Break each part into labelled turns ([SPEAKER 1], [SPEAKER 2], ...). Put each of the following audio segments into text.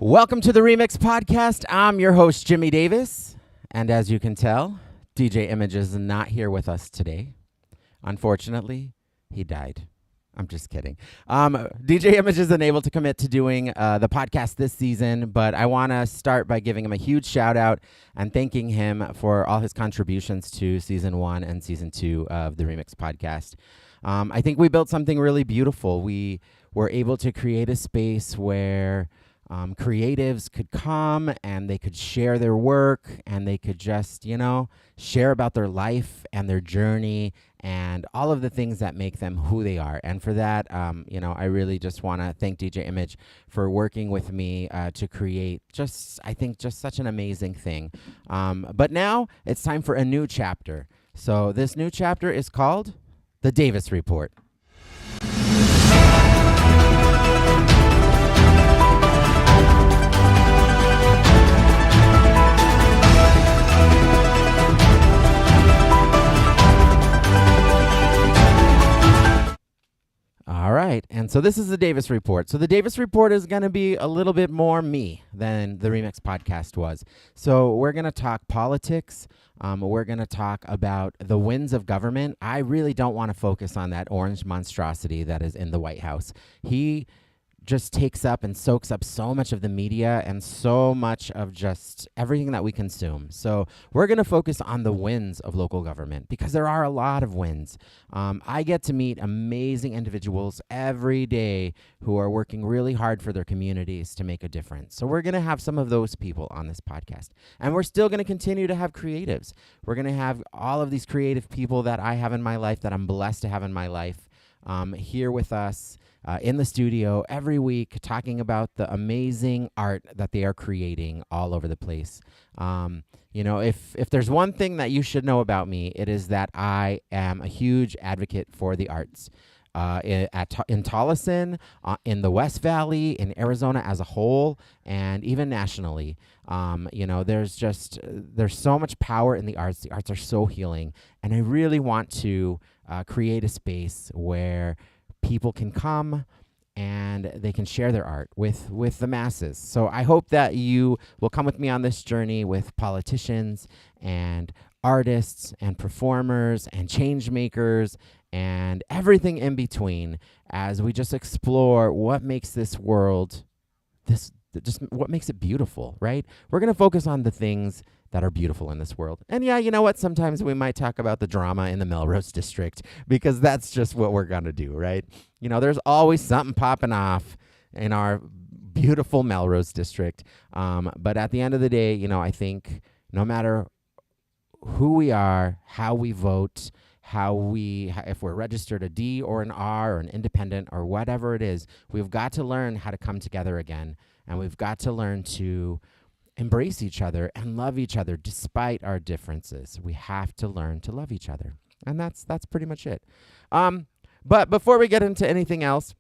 [SPEAKER 1] Welcome to the Remix Podcast. I'm your host, Jimmy Davis. And as you can tell, DJ Image is not here with us today. Unfortunately, he died. I'm just kidding. DJ Image isn't able to commit to doing the podcast this season, but I want to start by giving him a huge shout out and thanking him for all his contributions to Season 1 and Season 2 of the Remix Podcast. I think we built something really beautiful. We were able to create a space where creatives could come and they could share their work and they could just, share about their life and their journey and all of the things that make them who they are. And for that, I really just want to thank DJ Image for working with me to create just such an amazing thing. But now it's time for a new chapter. So this new chapter is called The Davis Report. All right, and so this is the Davis Report. So the Davis Report is going to be a little bit more me than the Remix Podcast was. So we're going to talk politics. We're going to talk about the winds of government. I really don't want to focus on that orange monstrosity that is in the White House. He just takes up and soaks up so much of the media and so much of just everything that we consume. So we're going to focus on the wins of local government because there are a lot of wins. I get to meet amazing individuals every day who are working really hard for their communities to make a difference. So we're going to have some of those people on this podcast. And we're still going to continue to have creatives. We're going to have all of these creative people that I have in my life, that I'm blessed to have in my life, here with us. In the studio every week, talking about the amazing art that they are creating all over the place. If there's one thing that you should know about me, it is that I am a huge advocate for the arts. In Tolleson, in the West Valley, in Arizona as a whole, and even nationally. There's so much power in the arts. The arts are so healing. And I really want to create a space where people can come and they can share their art with the masses. So I hope that you will come with me on this journey with politicians and artists and performers and change makers and everything in between as we just explore what makes this world, what makes it beautiful, right? We're going to focus on the things that are beautiful in this world. And yeah, you know what? Sometimes we might talk about the drama in the Melrose District because that's just what we're going to do, right? There's always something popping off in our beautiful Melrose District. But at the end of the day, I think no matter who we are, how we vote, if we're registered a D or an R or an independent or whatever it is, we've got to learn how to come together again. And we've got to learn to embrace each other and love each other despite our differences. We have to learn to love each other. And that's pretty much it. But before we get into anything else,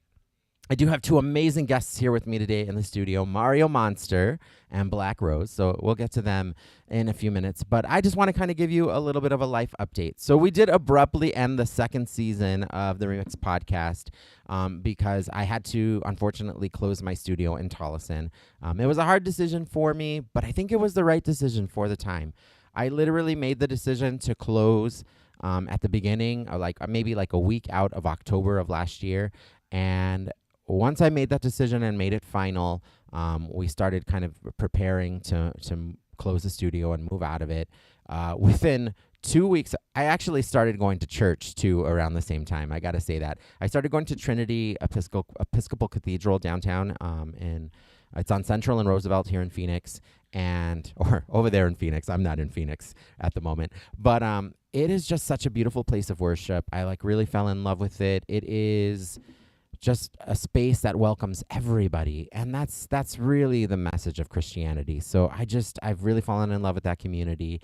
[SPEAKER 1] I do have two amazing guests here with me today in the studio, Mario Monster and Black Rose. So we'll get to them in a few minutes. But I just want to kind of give you a little bit of a life update. So we did abruptly end the second season of the Remix Podcast because I had to, unfortunately, close my studio in Tolleson. It was a hard decision for me, but I think it was the right decision for the time. I literally made the decision to close at the beginning, maybe a week out of October of last year. And once I made that decision and made it final, we started kind of preparing to close the studio and move out of it. Within 2 weeks, I actually started going to church too around the same time. I got to say that. I started going to Trinity Episcopal Cathedral downtown, and it's on Central and Roosevelt here in Phoenix, or over there in Phoenix. I'm not in Phoenix at the moment, but it is just such a beautiful place of worship. I really fell in love with it. It is just a space that welcomes everybody. And that's really the message of Christianity. So I've really fallen in love with that community.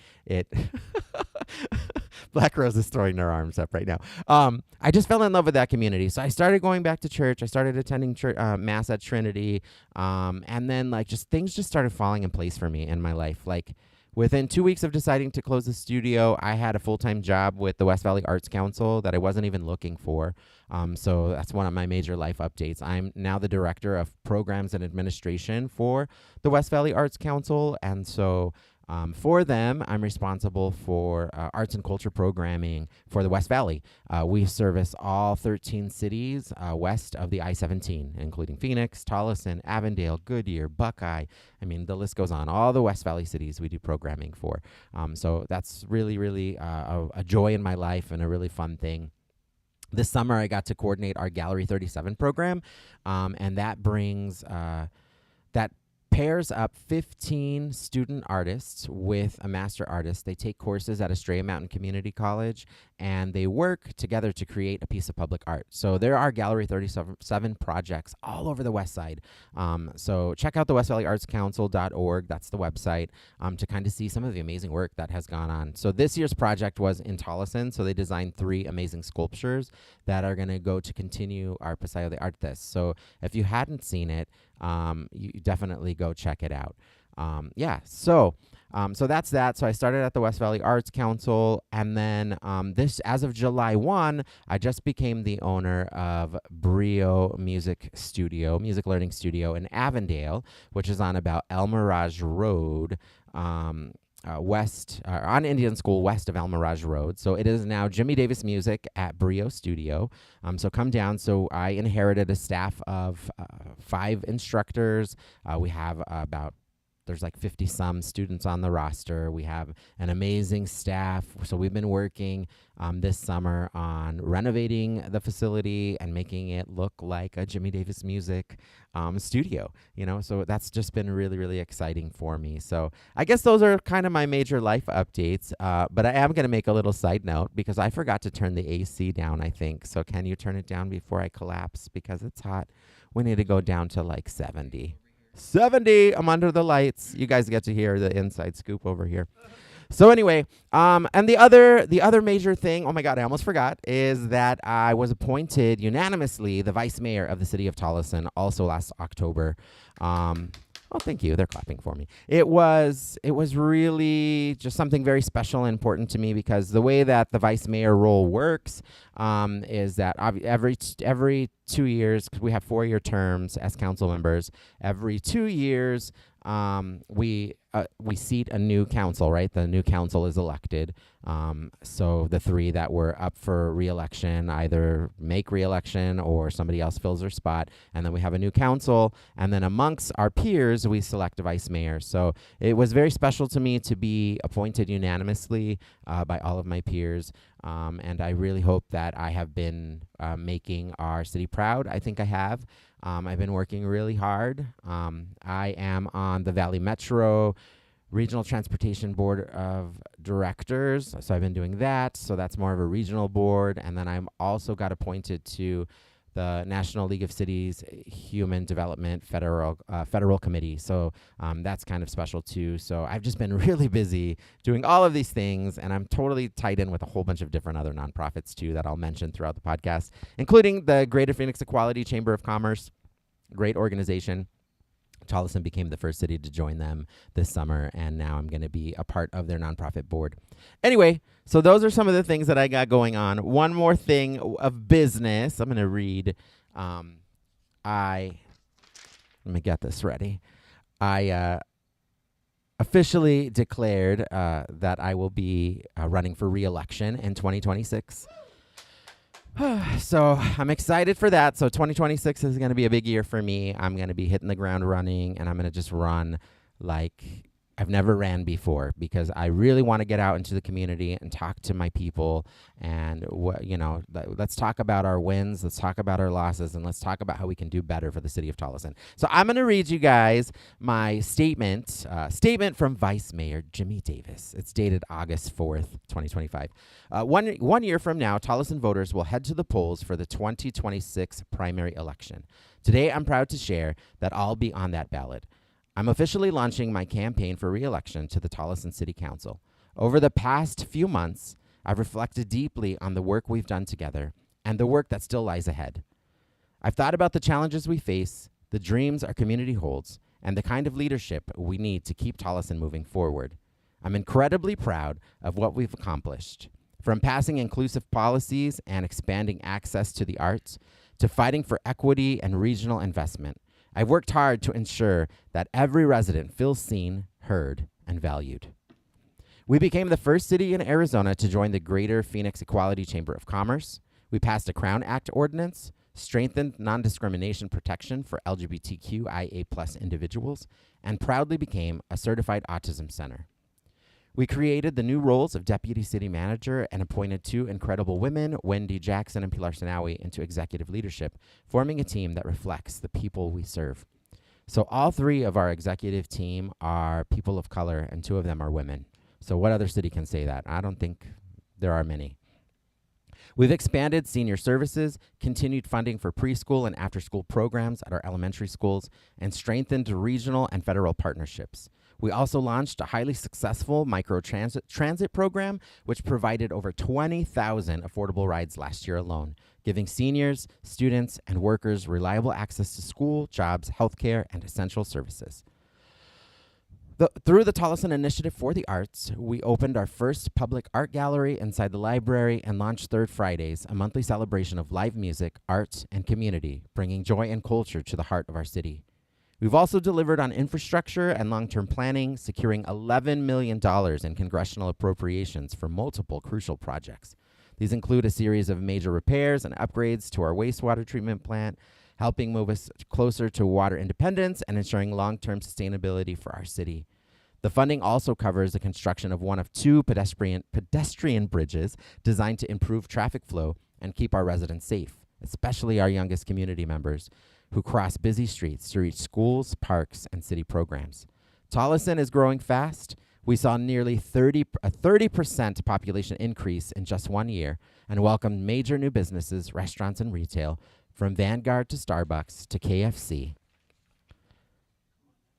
[SPEAKER 1] Black Rose is throwing their arms up right now. I just fell in love with that community. So I started going back to church. I started attending Mass at Trinity. And then like just things just started falling in place for me in my life. Like within 2 weeks of deciding to close the studio, I had a full-time job with the West Valley Arts Council that I wasn't even looking for. So that's one of my major life updates. I'm now the director of programs and administration for the West Valley Arts Council. And so for them, I'm responsible for arts and culture programming for the West Valley. We service all 13 cities west of the I-17, including Phoenix, Tolleson, Avondale, Goodyear, Buckeye. I mean, the list goes on. All the West Valley cities we do programming for. So that's really, really a joy in my life and a really fun thing. This summer, I got to coordinate our Gallery 37 program, and that brings that pairs up 15 student artists with a master artist. They take courses at Estrella Mountain Community College, and they work together to create a piece of public art. So there are Gallery 37 projects all over the West Side. So check out the westvalleyartscouncil.org. That's the website to kind of see some of the amazing work that has gone on. So this year's project was in Tolleson. So they designed 3 amazing sculptures that are going to go to continue our Paseo de Artes. So if you hadn't seen it, you definitely go check it out. So that's that. So I started at the West Valley Arts Council, and then as of July 1, I just became the owner of Brio Music Learning Studio in Avondale, which is on about El Mirage Road, on Indian School west of El Mirage Road. So it is now Jimmy Davis Music at Brio Studio. So come down. So I inherited a staff of 5 instructors. We have there's like 50 some students on the roster. We have an amazing staff. So we've been working this summer on renovating the facility and making it look like a Jimmy Davis Music studio, so that's just been really, really exciting for me. So I guess those are kind of my major life updates, but I am going to make a little side note because I forgot to turn the AC down, I think. So can you turn it down before I collapse because it's hot? We need to go down to like 70. 70. I'm under the lights. You guys get to hear the inside scoop over here. So anyway, and the other major thing, oh my God, I almost forgot, is that I was appointed unanimously the vice mayor of the city of Tolleson also last October. Oh, thank you. They're clapping for me. It was really just something very special and important to me because the way that the vice mayor role works is that every 2 years, because we have 4-year terms as council members, every 2 years we seat a new council, right? The new council is elected. So the 3 that were up for re-election either make re-election or somebody else fills their spot. And then we have a new council. And then amongst our peers, we select a vice mayor. So it was very special to me to be appointed unanimously by all of my peers. And I really hope that I have been making our city proud. I think I have. I've been working really hard. I am on the Valley Metro Regional Transportation Board of Directors. So I've been doing that. So that's more of a regional board. And then I'm also got appointed to the National League of Cities Human Development Federal Committee. So that's kind of special too. So I've just been really busy doing all of these things, and I'm totally tied in with a whole bunch of different other nonprofits too that I'll mention throughout the podcast, including the Greater Phoenix Equality Chamber of Commerce, great organization. Tolleson became the first city to join them this summer, and now I'm going to be a part of their nonprofit board. Anyway, so those are some of the things that I got going on. One more thing of business. I'm going to read. Let me get this ready. I officially declared that I will be running for re-election in 2026. So I'm excited for that. So 2026 is going to be a big year for me. I'm going to be hitting the ground running, and I'm going to just run like I've never ran before because I really want to get out into the community and talk to my people. And let's talk about our wins, let's talk about our losses, and let's talk about how we can do better for the city of Tolleson. So I'm going to read you guys my statement from Vice Mayor Jimmy Davis. It's dated August 4th, 2025. One year from now, Tolleson voters will head to the polls for the 2026 primary election. Today, I'm proud to share that I'll be on that ballot. I'm officially launching my campaign for re-election to the Tolleson City Council. Over the past few months, I've reflected deeply on the work we've done together and the work that still lies ahead. I've thought about the challenges we face, the dreams our community holds, and the kind of leadership we need to keep Tolleson moving forward. I'm incredibly proud of what we've accomplished, from passing inclusive policies and expanding access to the arts, to fighting for equity and regional investment. I've worked hard to ensure that every resident feels seen, heard, and valued. We became the first city in Arizona to join the Greater Phoenix Equality Chamber of Commerce. We passed a Crown Act ordinance, strengthened non-discrimination protection for LGBTQIA+ individuals, and proudly became a certified autism center. We created the new roles of Deputy City Manager and appointed two incredible women, Wendy Jackson and Pilar Sanawi, into executive leadership, forming a team that reflects the people we serve. So all three of our executive team are people of color, and two of them are women. So what other city can say that? I don't think there are many. We've expanded senior services, continued funding for preschool and after-school programs at our elementary schools, and strengthened regional and federal partnerships. We also launched a highly successful micro-transit program, which provided over 20,000 affordable rides last year alone, giving seniors, students, and workers reliable access to school, jobs, healthcare, and essential services. Through the Tolleson Initiative for the Arts, we opened our first public art gallery inside the library and launched Third Fridays, a monthly celebration of live music, art, and community, bringing joy and culture to the heart of our city. We've also delivered on infrastructure and long-term planning, securing $11 million in congressional appropriations for multiple crucial projects. These include a series of major repairs and upgrades to our wastewater treatment plant, helping move us closer to water independence and ensuring long-term sustainability for our city. The funding also covers the construction of one of two pedestrian bridges designed to improve traffic flow and keep our residents safe, especially our youngest community members who cross busy streets to reach schools, parks, and city programs. Tolleson is growing fast. We saw nearly a 30% population increase in just 1 year and welcomed major new businesses, restaurants, and retail, from Vanguard to Starbucks to KFC.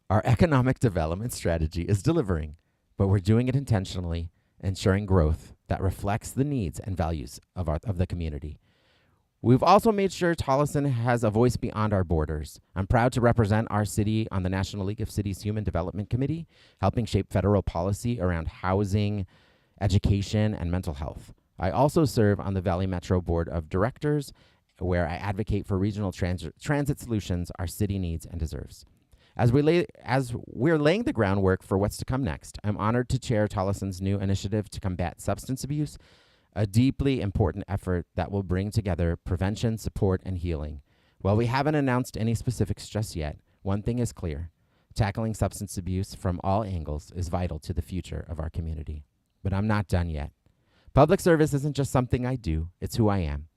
[SPEAKER 1] Our economic development strategy is delivering, but we're doing it intentionally, ensuring growth that reflects the needs and values of the community. We've also made sure Tolleson has a voice beyond our borders. I'm proud to represent our city on the National League of Cities Human Development Committee, helping shape federal policy around housing, education, and mental health. I also serve on the Valley Metro Board of Directors, where I advocate for regional transit solutions our city needs and deserves. As we're laying the groundwork for what's to come next, I'm honored to chair Tolleson's new initiative to combat substance abuse, a deeply important effort that will bring together prevention, support, and healing. While we haven't announced any specifics just yet, one thing is clear: tackling substance abuse from all angles is vital to the future of our community. But I'm not done yet. Public service isn't just something I do, it's who I am.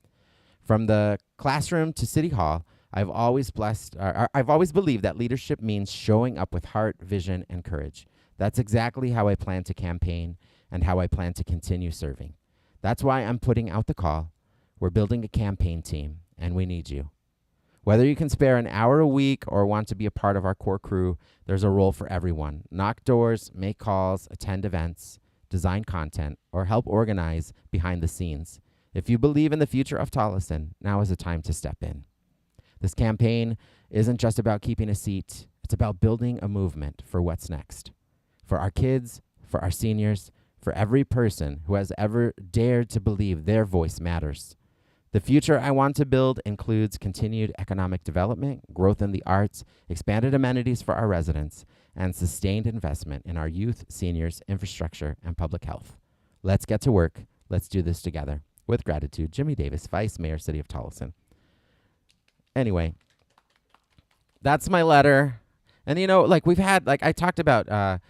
[SPEAKER 1] From the classroom to City Hall, I've always believed that leadership means showing up with heart, vision, and courage. That's exactly how I plan to campaign and how I plan to continue serving. That's why I'm putting out the call. We're building a campaign team, and we need you. Whether you can spare an hour a week or want to be a part of our core crew, there's a role for everyone. Knock doors, make calls, attend events, design content, or help organize behind the scenes. If you believe in the future of Tolleson, now is the time to step in. This campaign isn't just about keeping a seat. It's about building a movement for what's next. For our kids, for our seniors, for every person who has ever dared to believe their voice matters. The future I want to build includes continued economic development, growth in the arts, expanded amenities for our residents, and sustained investment in our youth, seniors, infrastructure, and public health. Let's get to work. Let's do this together. With gratitude, Jimmy Davis, Vice Mayor, City of Tolleson. Anyway, that's my letter. And, we've had, I talked about,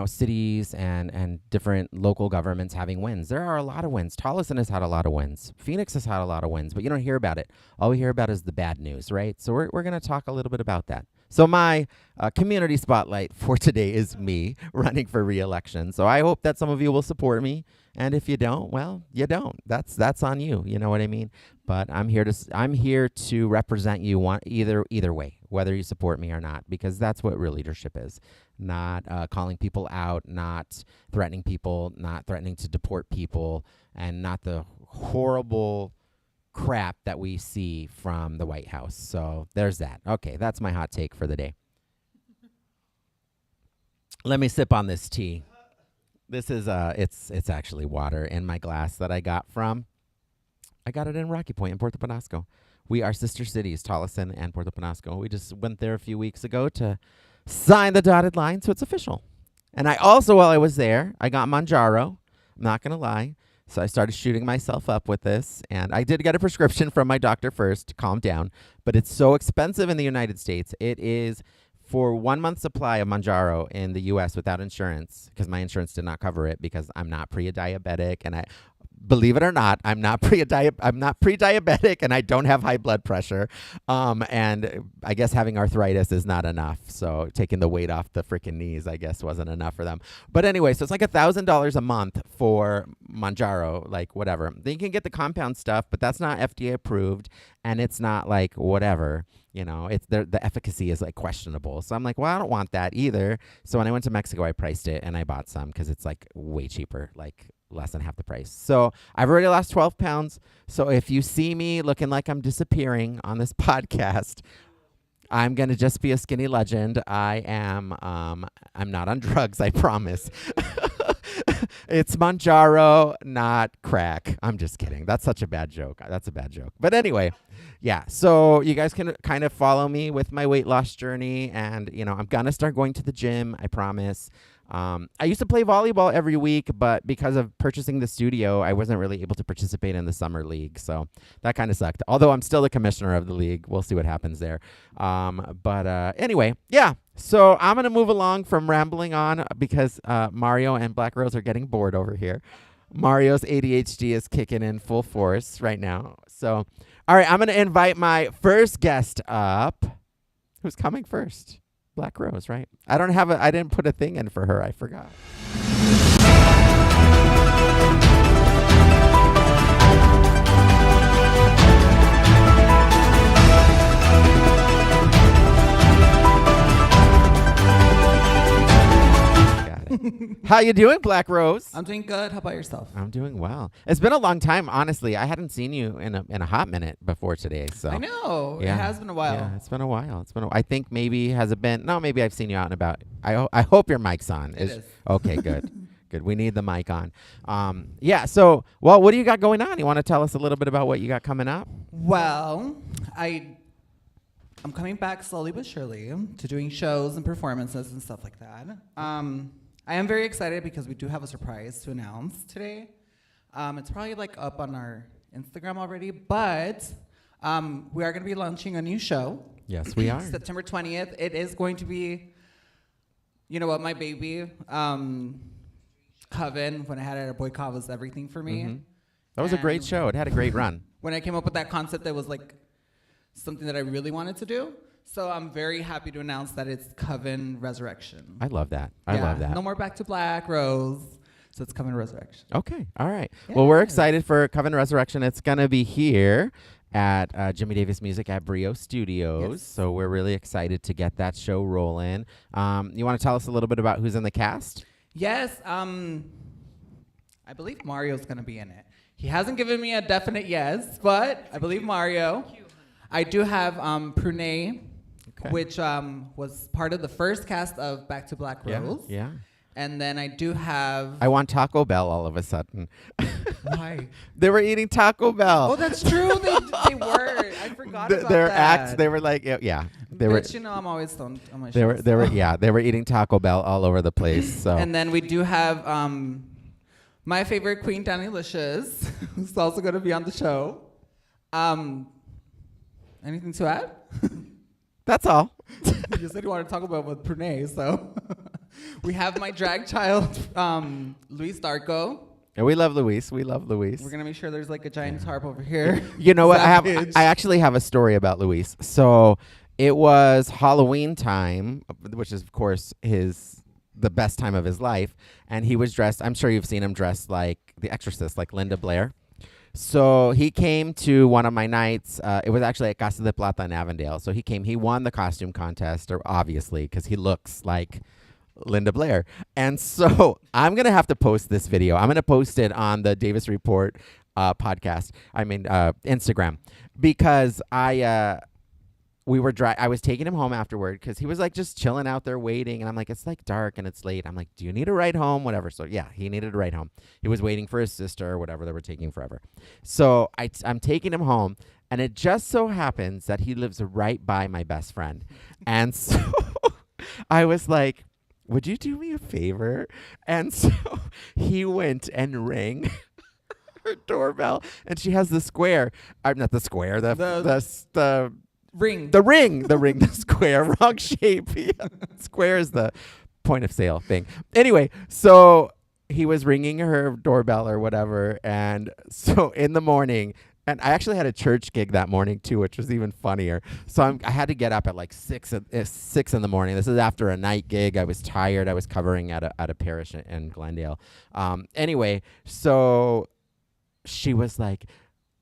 [SPEAKER 1] cities and different local governments having wins. There are a lot of wins. Tolleson has had a lot of wins. Phoenix has had a lot of wins, but you don't hear about it. All we hear about is the bad news, right? So we're going to talk a little bit about that. So my community spotlight for today is me running for re-election. So I hope that some of you will support me. And if you don't, well, you don't. That's on you. You know what I mean? But I'm here to represent you either way, whether you support me or not, because that's what real leadership is. not calling people out, not threatening people, not threatening to deport people, and not the horrible crap that we see from the White House. So there's that. Okay, that's my hot take for the day. Let me sip on this tea. This is it's actually water in my glass that I got it in Rocky Point in Puerto Penasco. We are sister cities, Tolleson and Puerto Penasco. We just went there a few weeks ago to sign the dotted line, so it's official. And I also, while I was there, I got Manjaro. I'm not gonna lie. So I started shooting myself up with this, and I did get a prescription from my doctor first to calm down, but it's so expensive in the United States. It is for 1 month supply of Manjaro in the U.S. without insurance, because my insurance did not cover it because I'm not pre-diabetic, and I believe it or not, I'm not pre-diabetic, and I don't have high blood pressure. And I guess having arthritis is not enough. So taking the weight off the freaking knees, I guess, wasn't enough for them. But anyway, so it's like $1,000 a month for Manjaro, like whatever. Then you can get the compound stuff, but that's not FDA approved, and it's not like whatever. You know, it's the efficacy is like questionable. So I'm like, well, I don't want that either. So when I went to Mexico, I priced it and I bought some because it's like way cheaper, like less than half the price. So I've already lost 12 pounds. So if you see me looking like I'm disappearing on this podcast, I'm going to just be a skinny legend. I'm not on drugs, I promise. It's Manjaro, not crack. I'm just kidding. That's such a bad joke. That's a bad joke. But anyway, yeah. So you guys can kind of follow me with my weight loss journey. And, you know, I'm going to start going to the gym, I promise. I used to play volleyball every week, but because of purchasing the studio, I wasn't really able to participate in the summer league. So that kind of sucked. Although I'm still the commissioner of the league. We'll see what happens there. But anyway, yeah. So I'm going to move along from rambling on because Mario and Black Rose are getting bored over here. Mario's ADHD is kicking in full force right now. So, all right, I'm going to invite my first guest up. Who's coming first? Black Rose, right? I didn't put a thing in for her. I forgot. How you doing, Black Rose?
[SPEAKER 2] I'm doing good. How about yourself?
[SPEAKER 1] I'm doing well. It's been a long time, honestly. I hadn't seen you in a hot minute before today. So
[SPEAKER 2] I know.
[SPEAKER 1] Yeah.
[SPEAKER 2] It has been a while.
[SPEAKER 1] Yeah, it's been a while. I think maybe has it been? No, maybe I've seen you out and about. I hope your mic's on.
[SPEAKER 2] It is.
[SPEAKER 1] Okay, good. Good. We need the mic on. Yeah. So, well, what do you got going on? You want to tell us a little bit about what you got coming up?
[SPEAKER 2] Well, I'm coming back slowly but surely to doing shows and performances and stuff like that. I am very excited because we do have a surprise to announce today. It's probably like up on our Instagram already, but we are going to be launching a new show.
[SPEAKER 1] Yes, we are.
[SPEAKER 2] September 20th. It is going to be, you know what, my baby, Coven, when I had it at Boy Cov was everything for me.
[SPEAKER 1] Mm-hmm. That was a great show. It had a great run.
[SPEAKER 2] When I came up with that concept, it was like something that I really wanted to do. So I'm very happy to announce that it's Coven Resurrection.
[SPEAKER 1] I love that. I love that.
[SPEAKER 2] No more Back to Black, Rose. So it's Coven Resurrection.
[SPEAKER 1] Okay. All right.
[SPEAKER 2] Yeah.
[SPEAKER 1] Well, we're excited for Coven Resurrection. It's going to be here at Jimmy Davis Music at Brio Studios.
[SPEAKER 2] Yes.
[SPEAKER 1] So we're really excited to get that show rolling. You want to tell us a little bit about who's in the cast?
[SPEAKER 2] Yes. I believe Mario's going to be in it. He hasn't given me a definite yes, but I believe Mario. I do have Prunay, which was part of the first cast of Back to Black Rose.
[SPEAKER 1] Yeah.
[SPEAKER 2] And then I do have...
[SPEAKER 1] I want Taco Bell all of a sudden.
[SPEAKER 2] Why?
[SPEAKER 1] They were eating Taco Bell.
[SPEAKER 2] Oh, that's true. They were. I forgot about
[SPEAKER 1] their
[SPEAKER 2] that.
[SPEAKER 1] acts, they were like, yeah. They were.
[SPEAKER 2] You know, I'm always stoned on my
[SPEAKER 1] They
[SPEAKER 2] shows.
[SPEAKER 1] they were eating Taco Bell all over the place. So.
[SPEAKER 2] And then we do have my favorite queen, Danny Licious, who's also going to be on the show. Anything to add?
[SPEAKER 1] That's all.
[SPEAKER 2] You said you wanted to talk about with Prunay, so we have my drag child, Luis Darko.
[SPEAKER 1] And we love Luis. We love Luis.
[SPEAKER 2] We're gonna make sure there's like a giant tarp over here.
[SPEAKER 1] You know what? I actually have a story about Luis. So it was Halloween time, which is of course the best time of his life, and he was dressed. I'm sure you've seen him dressed like the Exorcist, like Linda Blair. So he came to one of my nights. It was actually at Casa de Plata in Avondale. So he came. He won the costume contest, obviously, because he looks like Linda Blair. And so I'm going to have to post this video. I'm going to post it on the Davis Report podcast. Instagram, because I was taking him home afterward because he was like just chilling out there waiting. And I'm like, it's like dark and it's late. I'm like, do you need a ride home? Whatever. So yeah, he needed a ride home. He was waiting for his sister or whatever. They were taking forever. So I'm taking him home. And it just so happens that he lives right by my best friend. And so I was like, would you do me a favor? And so he went and rang her doorbell. And she has the square. Not the square. The
[SPEAKER 2] ring.
[SPEAKER 1] The square. Wrong shape. Yeah. Square is the point of sale thing. Anyway, so he was ringing her doorbell or whatever. And so in the morning, and I actually had a church gig that morning too, which was even funnier. So I had to get up at like 6 in the morning. This is after a night gig. I was tired. I was covering at a parish in Glendale. Anyway, so she was like,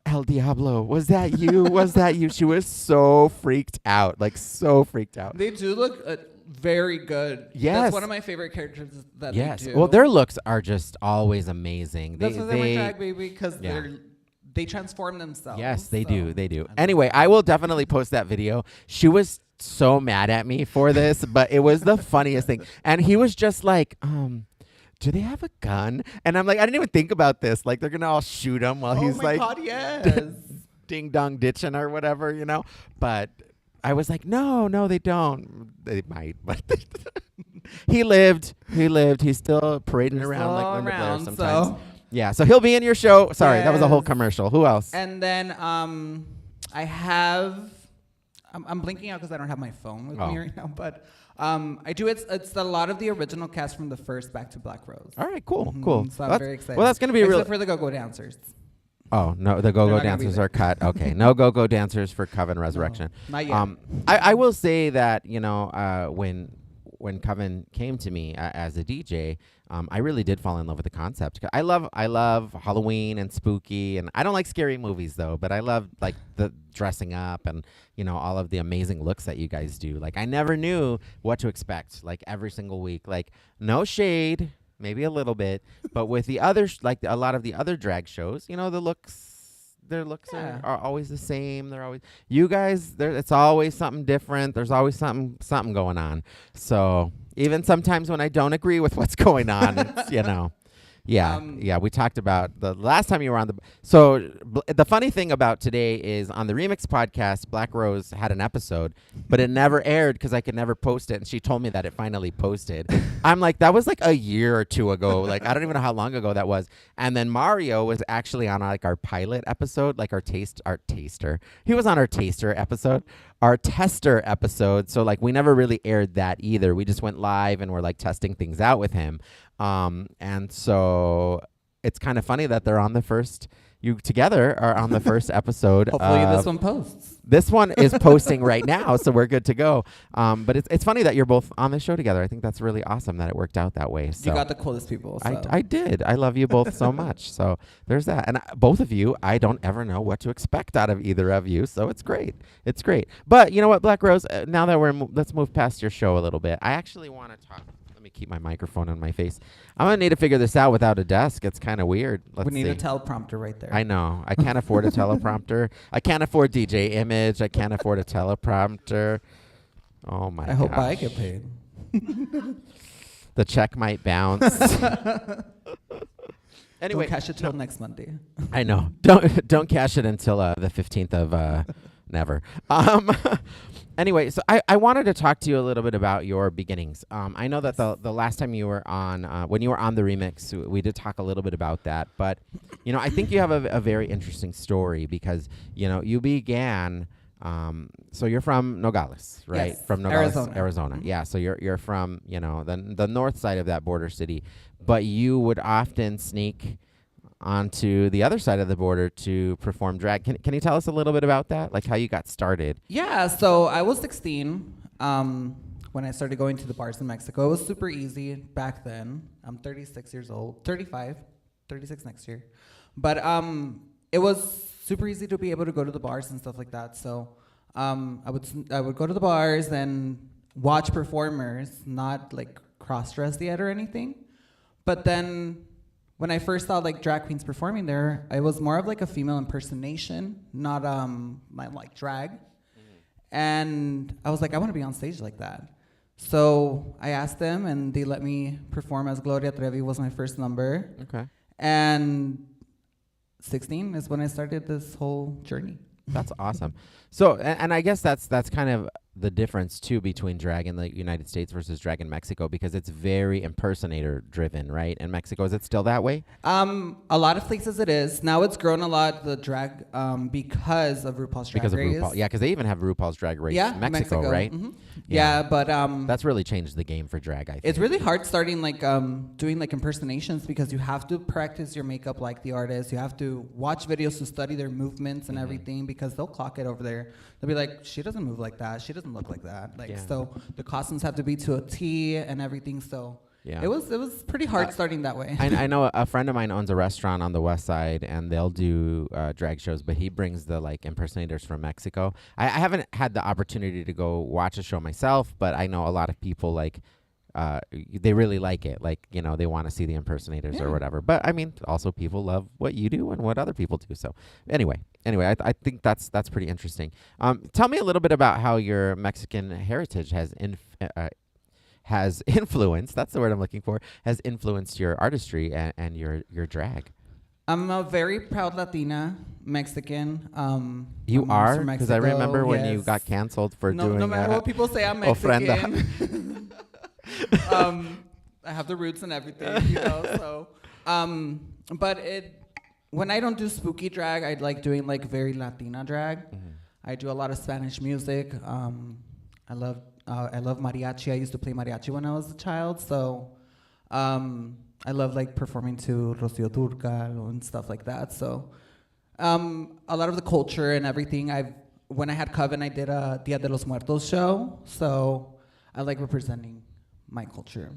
[SPEAKER 1] El Diablo, was that you? Was that you? She was so freaked out, like so freaked out.
[SPEAKER 2] They do look very good.
[SPEAKER 1] Yes.
[SPEAKER 2] That's one of my favorite characters that they do.
[SPEAKER 1] Well, their looks are just always amazing.
[SPEAKER 2] That's why they were drag baby, because they transform themselves.
[SPEAKER 1] Yes, they do. They do. Anyway, I will definitely post that video. She was so mad at me for this, but it was the funniest thing. And he was just like, do they have a gun? And I'm like, I didn't even think about this. Like, they're going to all shoot him while he's like,
[SPEAKER 2] God, yes.
[SPEAKER 1] ding dong ditching or whatever, you know? But I was like, no, they don't. They might, but he lived. He's still parading around like Linda Blair sometimes.
[SPEAKER 2] So.
[SPEAKER 1] Yeah, so he'll be in your show. Sorry, that was a whole commercial. Who else?
[SPEAKER 2] And then I have, I'm blinking out because I don't have my phone with me right now, but I do. It's a lot of the original cast from the first Back to Black Rose.
[SPEAKER 1] All right, cool, cool.
[SPEAKER 2] So I'm very excited.
[SPEAKER 1] Well, that's going to be
[SPEAKER 2] Except for the go-go dancers.
[SPEAKER 1] Oh, no, the go-go dancers are cut. Okay, no go-go dancers for Coven Resurrection.
[SPEAKER 2] No, not yet.
[SPEAKER 1] I will say that, you know, when Coven came to me as a DJ, I really did fall in love with the concept. I love Halloween and spooky, and I don't like scary movies though, but I love like the dressing up and, you know, all of the amazing looks that you guys do. Like, I never knew what to expect, like every single week. Like, no shade, maybe a little bit, but with the other, like a lot of the other drag shows, you know, their looks are always the same. They're always, you guys, it's always something different. There's always something going on. So even sometimes when I don't agree with what's going on, it's, you know, we talked about the last time you were on the funny thing about today is on the Remix podcast, Black Rose had an episode, but it never aired because I could never post it. And she told me that it finally posted. I'm like, that was like a year or two ago. Like, I don't even know how long ago that was. And then Mario was actually on like our pilot episode, like our taster. He was on our taster episode, our tester episode. So like, we never really aired that either. We just went live and we're like testing things out with him. And so it's kind of funny that they're on the first, you together are on the first episode.
[SPEAKER 2] Hopefully this one posts.
[SPEAKER 1] This one is posting right now, so we're good to go. But it's funny that you're both on the show together. I think that's really awesome that it worked out that way. So
[SPEAKER 2] you got the coolest people. So.
[SPEAKER 1] I did. I love you both so much. So there's that. And both of you, I don't ever know what to expect out of either of you. So it's great. It's great. But you know what, Black Rose, now that let's move past your show a little bit. I actually want to talk. Let me keep my microphone on my face. I'm going to need to figure this out without a desk. It's kind of weird.
[SPEAKER 2] We need a teleprompter right there.
[SPEAKER 1] I know. I can't afford a teleprompter. I can't afford DJ Image. I can't afford a teleprompter. Oh, my gosh.
[SPEAKER 2] I hope I get paid.
[SPEAKER 1] The check might bounce. Anyway.
[SPEAKER 2] Don't cash it till next Monday.
[SPEAKER 1] I know. Don't cash it until the 15th of never. Anyway, so I wanted to talk to you a little bit about your beginnings. I know that the last time you were on, when you were on the remix, we did talk a little bit about that. But, you know, I think you have a very interesting story because, you know, you began, so you're from Nogales, right?
[SPEAKER 2] Yes,
[SPEAKER 1] From Nogales,
[SPEAKER 2] Arizona.
[SPEAKER 1] Mm-hmm. Yeah, so you're from, you know, the north side of that border city. But you would often sneak onto the other side of the border to perform drag. Can you tell us a little bit about that? Like how you got started?
[SPEAKER 2] Yeah, so I was 16 when I started going to the bars in Mexico. It was super easy back then. I'm 36 years old, 36 next year. But it was super easy to be able to go to the bars and stuff like that. So I would go to the bars and watch performers, not like cross-dressed yet or anything. But then when I first saw like drag queens performing there, it was more of like a female impersonation, not my like drag. And I was like, I want to be on stage like that. So I asked them, and they let me perform as Gloria Trevi. Was my first number.
[SPEAKER 1] Okay.
[SPEAKER 2] And 16 is when I started this whole journey.
[SPEAKER 1] That's awesome. So, and I guess that's kind of the difference too between drag in the United States versus drag in Mexico, because it's very impersonator driven, right? In Mexico, is it still that way?
[SPEAKER 2] A lot of places it is. Now it's grown a lot, the drag, because of RuPaul's Drag Race.
[SPEAKER 1] Because of RuPaul. Yeah, because they even have RuPaul's Drag Race
[SPEAKER 2] Yeah,
[SPEAKER 1] Mexico, right?
[SPEAKER 2] Mm-hmm. Yeah, but
[SPEAKER 1] that's really changed the game for drag, I think.
[SPEAKER 2] it's really hard starting like doing like impersonations, because you have to practice your makeup like the artist. You have to watch videos to study their movements and everything, because they'll clock it over there. They'll be like, she doesn't move like that. She doesn't look like that. Like, so the costumes have to be to a T and everything. So it was pretty hard starting that way.
[SPEAKER 1] I know a friend of mine owns a restaurant on the west side, and they'll do drag shows, but he brings the like impersonators from Mexico. I haven't had the opportunity to go watch a show myself, but I know a lot of people like they really like it. Like, you know, they want to see the impersonators or whatever. But I mean, also people love what you do and what other people do. So anyway, I think that's pretty interesting. Tell me a little bit about how your Mexican heritage has influenced, that's the word I'm looking for, has influenced your artistry and your drag.
[SPEAKER 2] I'm a very proud Latina, Mexican.
[SPEAKER 1] You
[SPEAKER 2] my mom's
[SPEAKER 1] are?
[SPEAKER 2] from
[SPEAKER 1] Because I
[SPEAKER 2] Mexico,
[SPEAKER 1] remember when you
[SPEAKER 2] yes.
[SPEAKER 1] got canceled for
[SPEAKER 2] No
[SPEAKER 1] doing
[SPEAKER 2] matter what people say, I'm Mexican. I have the roots and everything, you know. So, but when I don't do spooky drag, I like doing like very Latina drag. I do a lot of Spanish music. I love mariachi. I used to play mariachi when I was a child, so I love like performing to Rocío Dúrcal and stuff like that. So a lot of the culture and everything. When I had Coven, I did a Dia de los Muertos show, so I like representing my culture.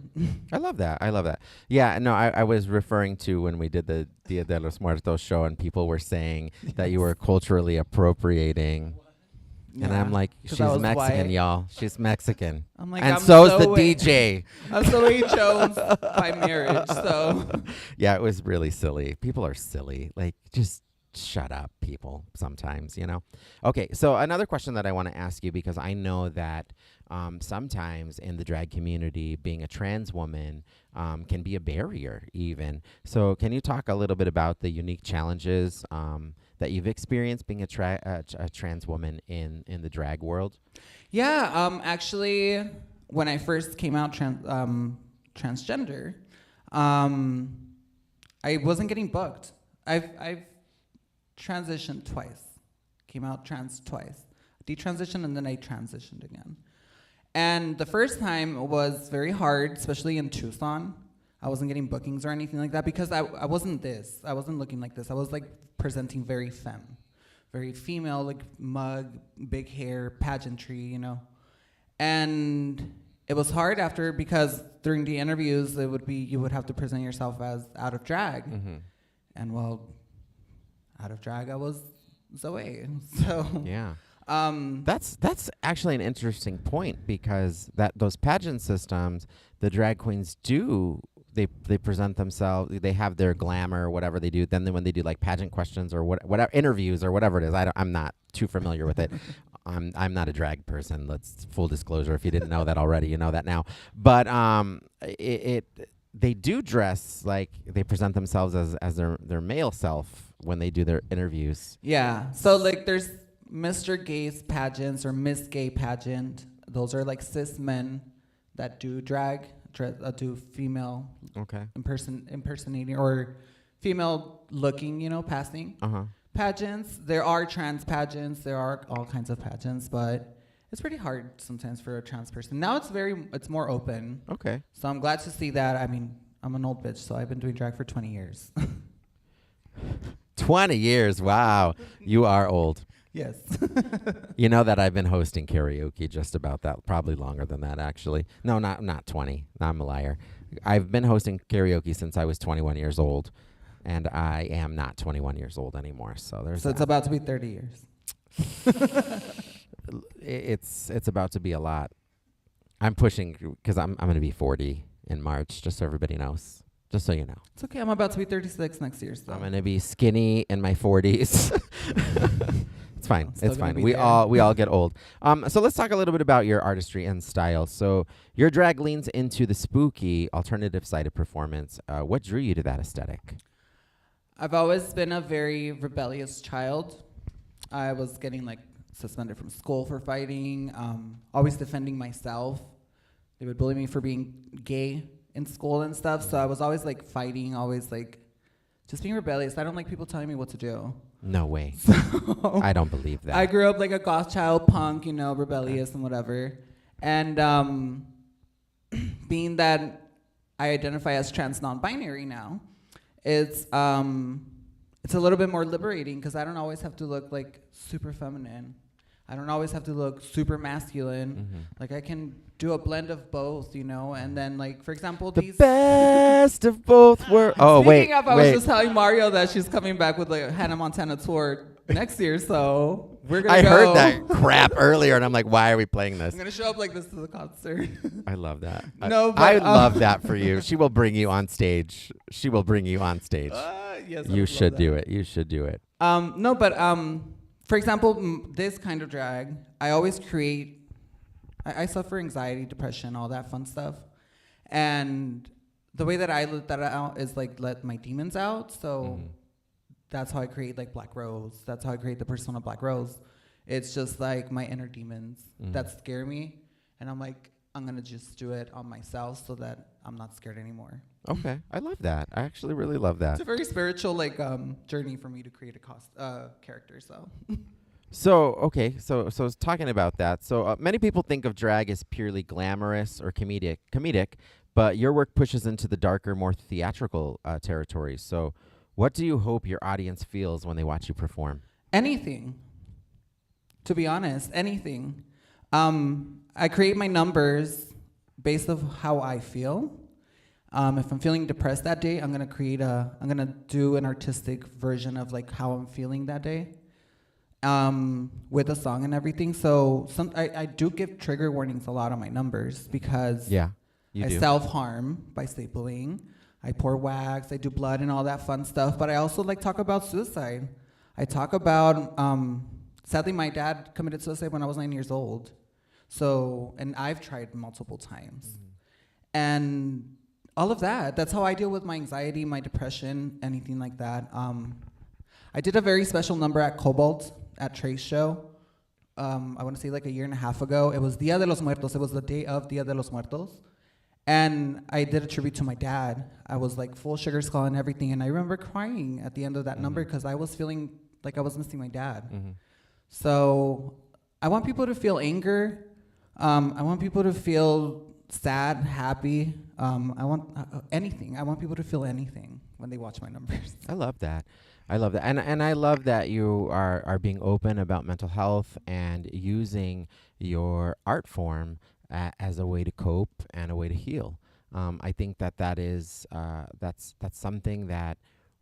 [SPEAKER 1] I love that. Yeah, no, I was referring to when we did the Dia de los Muertos show, and people were saying that you were culturally appropriating. And I'm like, she's Mexican,
[SPEAKER 2] white.
[SPEAKER 1] y'all. She's Mexican.
[SPEAKER 2] I'm like,
[SPEAKER 1] and
[SPEAKER 2] I'm
[SPEAKER 1] so's the
[SPEAKER 2] Zoe.
[SPEAKER 1] DJ.
[SPEAKER 2] I'm Zoe Jones by marriage, so.
[SPEAKER 1] Yeah, it was really silly. People are silly. Like, just shut up, people, sometimes, you know? Okay, so another question that I want to ask you, because I know that sometimes in the drag community, being a trans woman can be a barrier even. So can you talk a little bit about the unique challenges that you've experienced being a trans woman in the drag world?
[SPEAKER 2] Yeah, actually, when I first came out transgender, I wasn't getting booked. I've transitioned twice, came out trans twice, detransitioned, and then I transitioned again. And the first time was very hard, especially in Tucson. I wasn't getting bookings or anything like that, because I wasn't this. I wasn't looking like this. I was like presenting very femme, very female, like mug, big hair, pageantry, you know. And it was hard after, because during the interviews, it would be, you would have to present yourself as out of drag. And well, out of drag, I was Zoe. So
[SPEAKER 1] yeah. That's actually an interesting point, because those pageant systems, the drag queens do, they present themselves, they have their glamour, whatever they do. Then when they do like pageant questions or whatever interviews or whatever it is, I'm not too familiar with it. I'm not a drag person. Let's full disclosure. If you didn't know that already, you know that now. But they do dress like they present themselves as their male self when they do their interviews.
[SPEAKER 2] Yeah. So like there's Mr. Gay's pageants or Miss Gay pageant. Those are like cis men that do drag, do female impersonating or female looking, you know, passing pageants. There are trans pageants. There are all kinds of pageants, but it's pretty hard sometimes for a trans person. Now it's more open.
[SPEAKER 1] Okay.
[SPEAKER 2] So I'm glad to see that. I mean, I'm an old bitch, so I've been doing drag for 20 years.
[SPEAKER 1] 20 years. Wow. You are old.
[SPEAKER 2] Yes.
[SPEAKER 1] You know that I've been hosting karaoke just about that, probably longer than that, actually. No, not 20. I'm a liar. I've been hosting karaoke since I was 21 years old, and I am not 21 years old anymore. So
[SPEAKER 2] it's about to be 30 years.
[SPEAKER 1] It's about to be a lot. I'm pushing, because I'm going to be 40 in March, just so everybody knows. Just so you know.
[SPEAKER 2] It's okay. I'm about to be 36 next year, so
[SPEAKER 1] I'm going to be skinny in my 40s. It's fine.
[SPEAKER 2] I'm still
[SPEAKER 1] It's
[SPEAKER 2] gonna
[SPEAKER 1] fine.
[SPEAKER 2] be
[SPEAKER 1] We
[SPEAKER 2] there.
[SPEAKER 1] all get old. So let's talk a little bit about your artistry and style. So your drag leans into the spooky, alternative side of performance. What drew you to that aesthetic?
[SPEAKER 2] I've always been a very rebellious child. I was getting like suspended from school for fighting, always defending myself. They would bully me for being gay in school and stuff. So I was always like fighting, always like just being rebellious. I don't like people telling me what to do.
[SPEAKER 1] No way.
[SPEAKER 2] So
[SPEAKER 1] I don't believe that.
[SPEAKER 2] I grew up like a goth child, punk, rebellious and whatever. And being that I identify as trans non-binary now, it's a little bit more liberating because I don't always have to look like super feminine. I don't always have to look super masculine. Like I can do a blend of both, and then like for example
[SPEAKER 1] The
[SPEAKER 2] these
[SPEAKER 1] best of both worlds. Oh,
[SPEAKER 2] Speaking
[SPEAKER 1] wait.
[SPEAKER 2] of, I was just telling Mario that she's coming back with like a Hannah Montana tour next year, so we're gonna
[SPEAKER 1] I
[SPEAKER 2] go.
[SPEAKER 1] heard that crap earlier, and I'm like, why are we playing this?
[SPEAKER 2] I'm gonna show up like this to the concert.
[SPEAKER 1] I love that.
[SPEAKER 2] No, but,
[SPEAKER 1] I love that for you. She will bring you on stage. She will bring you on stage.
[SPEAKER 2] Yes, I
[SPEAKER 1] You
[SPEAKER 2] would
[SPEAKER 1] should
[SPEAKER 2] love
[SPEAKER 1] do
[SPEAKER 2] that.
[SPEAKER 1] it. You should do it.
[SPEAKER 2] No, but for example, this kind of drag, I always create. I suffer anxiety, depression, all that fun stuff, and the way that I let that out is like let my demons out. So that's how I create like Black Rose. That's how I create the persona Black Rose. It's just like my inner demons that scare me, and I'm like, I'm gonna just do it on myself so that I'm not scared anymore.
[SPEAKER 1] Okay, I love that. I actually really love that.
[SPEAKER 2] It's a very spiritual like journey for me to create a character. So.
[SPEAKER 1] So talking about that. So many people think of drag as purely glamorous or comedic, but your work pushes into the darker, more theatrical territories. So, what do you hope your audience feels when they watch you perform?
[SPEAKER 2] Anything. To be honest, anything. I create my numbers based of how I feel. If I'm feeling depressed that day, I'm gonna do an artistic version of like how I'm feeling that day, with a song and everything. So I do give trigger warnings a lot on my numbers because
[SPEAKER 1] You
[SPEAKER 2] I
[SPEAKER 1] do.
[SPEAKER 2] self-harm by stapling. I pour wax, I do blood and all that fun stuff. But I also like talk about suicide. I talk about, sadly my dad committed suicide when I was 9 years old. So, and I've tried multiple times. And all of that, that's how I deal with my anxiety, my depression, anything like that. I did a very special number at Cobalt at Trey's show. I want to say like a year and a half ago. It was Dia de los Muertos. It was the day of Dia de los Muertos. And I did a tribute to my dad. I was like full sugar skull and everything. And I remember crying at the end of that number because I was feeling like I was missing my dad. So I want people to feel anger. I want people to feel sad, happy. I want anything. I want people to feel anything when they watch my numbers.
[SPEAKER 1] I love that. And I love that you are being open about mental health and using your art form as a way to cope and a way to heal. I think that is that's something that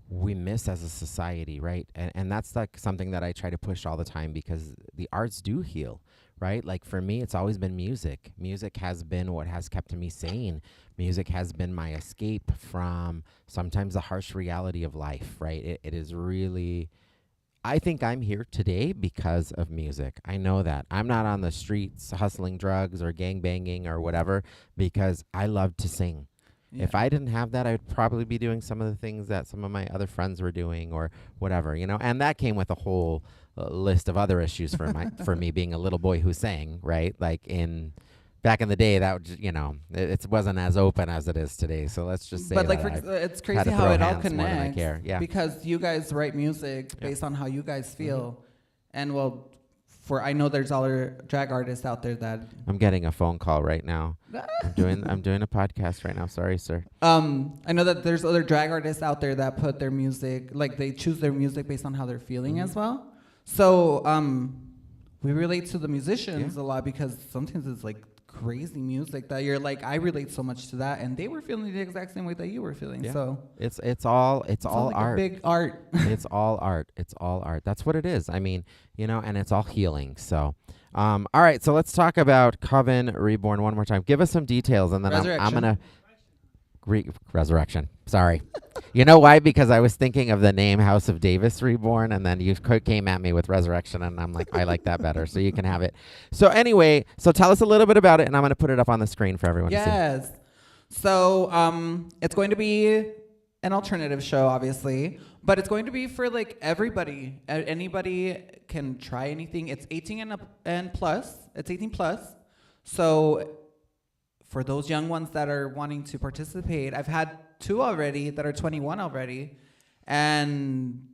[SPEAKER 1] we miss as a society, right? And that's like something that I try to push all the time because the arts do heal, right? Like for me, it's always been music. Music has been what has kept me sane. Music has been my escape from sometimes the harsh reality of life, right? It is really, I think I'm here today because of music. I know that. I'm not on the streets hustling drugs or gang banging or whatever because I love to sing.
[SPEAKER 2] Yeah.
[SPEAKER 1] If I didn't have that, I would probably be doing some of the things that some of my other friends were doing or whatever, and that came with a whole list of other issues for me being a little boy who sang, right? Like back in the day, that would, it wasn't as open as it is today. So let's just say
[SPEAKER 2] But like,
[SPEAKER 1] that
[SPEAKER 2] it's
[SPEAKER 1] had
[SPEAKER 2] crazy
[SPEAKER 1] to
[SPEAKER 2] how
[SPEAKER 1] throw
[SPEAKER 2] it all
[SPEAKER 1] hands more than I
[SPEAKER 2] connects.
[SPEAKER 1] care. Yeah.
[SPEAKER 2] Because you guys write music based on how you guys feel, and well, I know there's other drag artists out there that.
[SPEAKER 1] I'm getting a phone call right now. I'm doing a podcast right now. Sorry, sir.
[SPEAKER 2] I know that there's other drag artists out there that put their music, like they choose their music based on how they're feeling as well. So we relate to the musicians a lot because sometimes it's like crazy music that you're like, I relate so much to that, and they were feeling the exact same way that you were feeling.
[SPEAKER 1] Yeah.
[SPEAKER 2] So
[SPEAKER 1] it's all
[SPEAKER 2] like
[SPEAKER 1] art.
[SPEAKER 2] a big art.
[SPEAKER 1] It's all art. It's all art. That's what it is. I mean, and it's all healing. So, all right. So let's talk about Coven Reborn one more time. Give us some details, and then I'm
[SPEAKER 2] Resurrection.
[SPEAKER 1] gonna. Resurrection. Sorry. You know why? Because I was thinking of the name House of Davis Reborn, and then you came at me with Resurrection, and I'm like, I like that better, so you can have it. So anyway, so tell us a little bit about it, and I'm going to put it up on the screen for everyone to see.
[SPEAKER 2] Yes. So it's going to be an alternative show, obviously, but it's going to be for like everybody. Anybody can try anything. It's 18 and plus. It's 18 plus. So for those young ones that are wanting to participate, I've had 2 already that are 21 already, and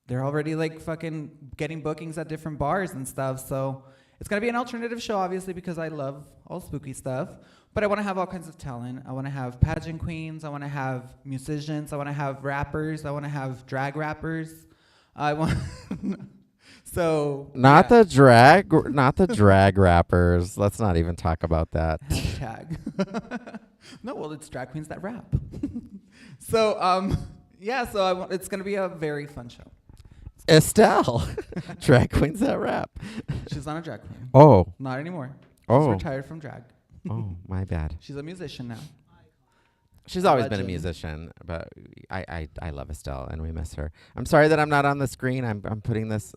[SPEAKER 2] they're already like fucking getting bookings at different bars and stuff. So it's gonna be an alternative show, obviously, because I love all spooky stuff. But I want to have all kinds of talent. I want to have pageant queens. I want to have musicians. I want to have rappers. I want to have drag rappers. I want. So
[SPEAKER 1] not the drag rappers. Let's not even talk about that.
[SPEAKER 2] Hashtag. No, well, it's drag queens that rap. So yeah, so it's gonna be a very fun show.
[SPEAKER 1] Estelle, drag queens that rap.
[SPEAKER 2] She's not a drag queen.
[SPEAKER 1] Oh.
[SPEAKER 2] Not anymore. She's
[SPEAKER 1] Oh.
[SPEAKER 2] retired from drag.
[SPEAKER 1] Oh, my bad.
[SPEAKER 2] She's a musician now.
[SPEAKER 1] She's always been a
[SPEAKER 2] Legend.
[SPEAKER 1] musician, but I love Estelle, and we miss her. I'm sorry that I'm not on the screen. I'm putting this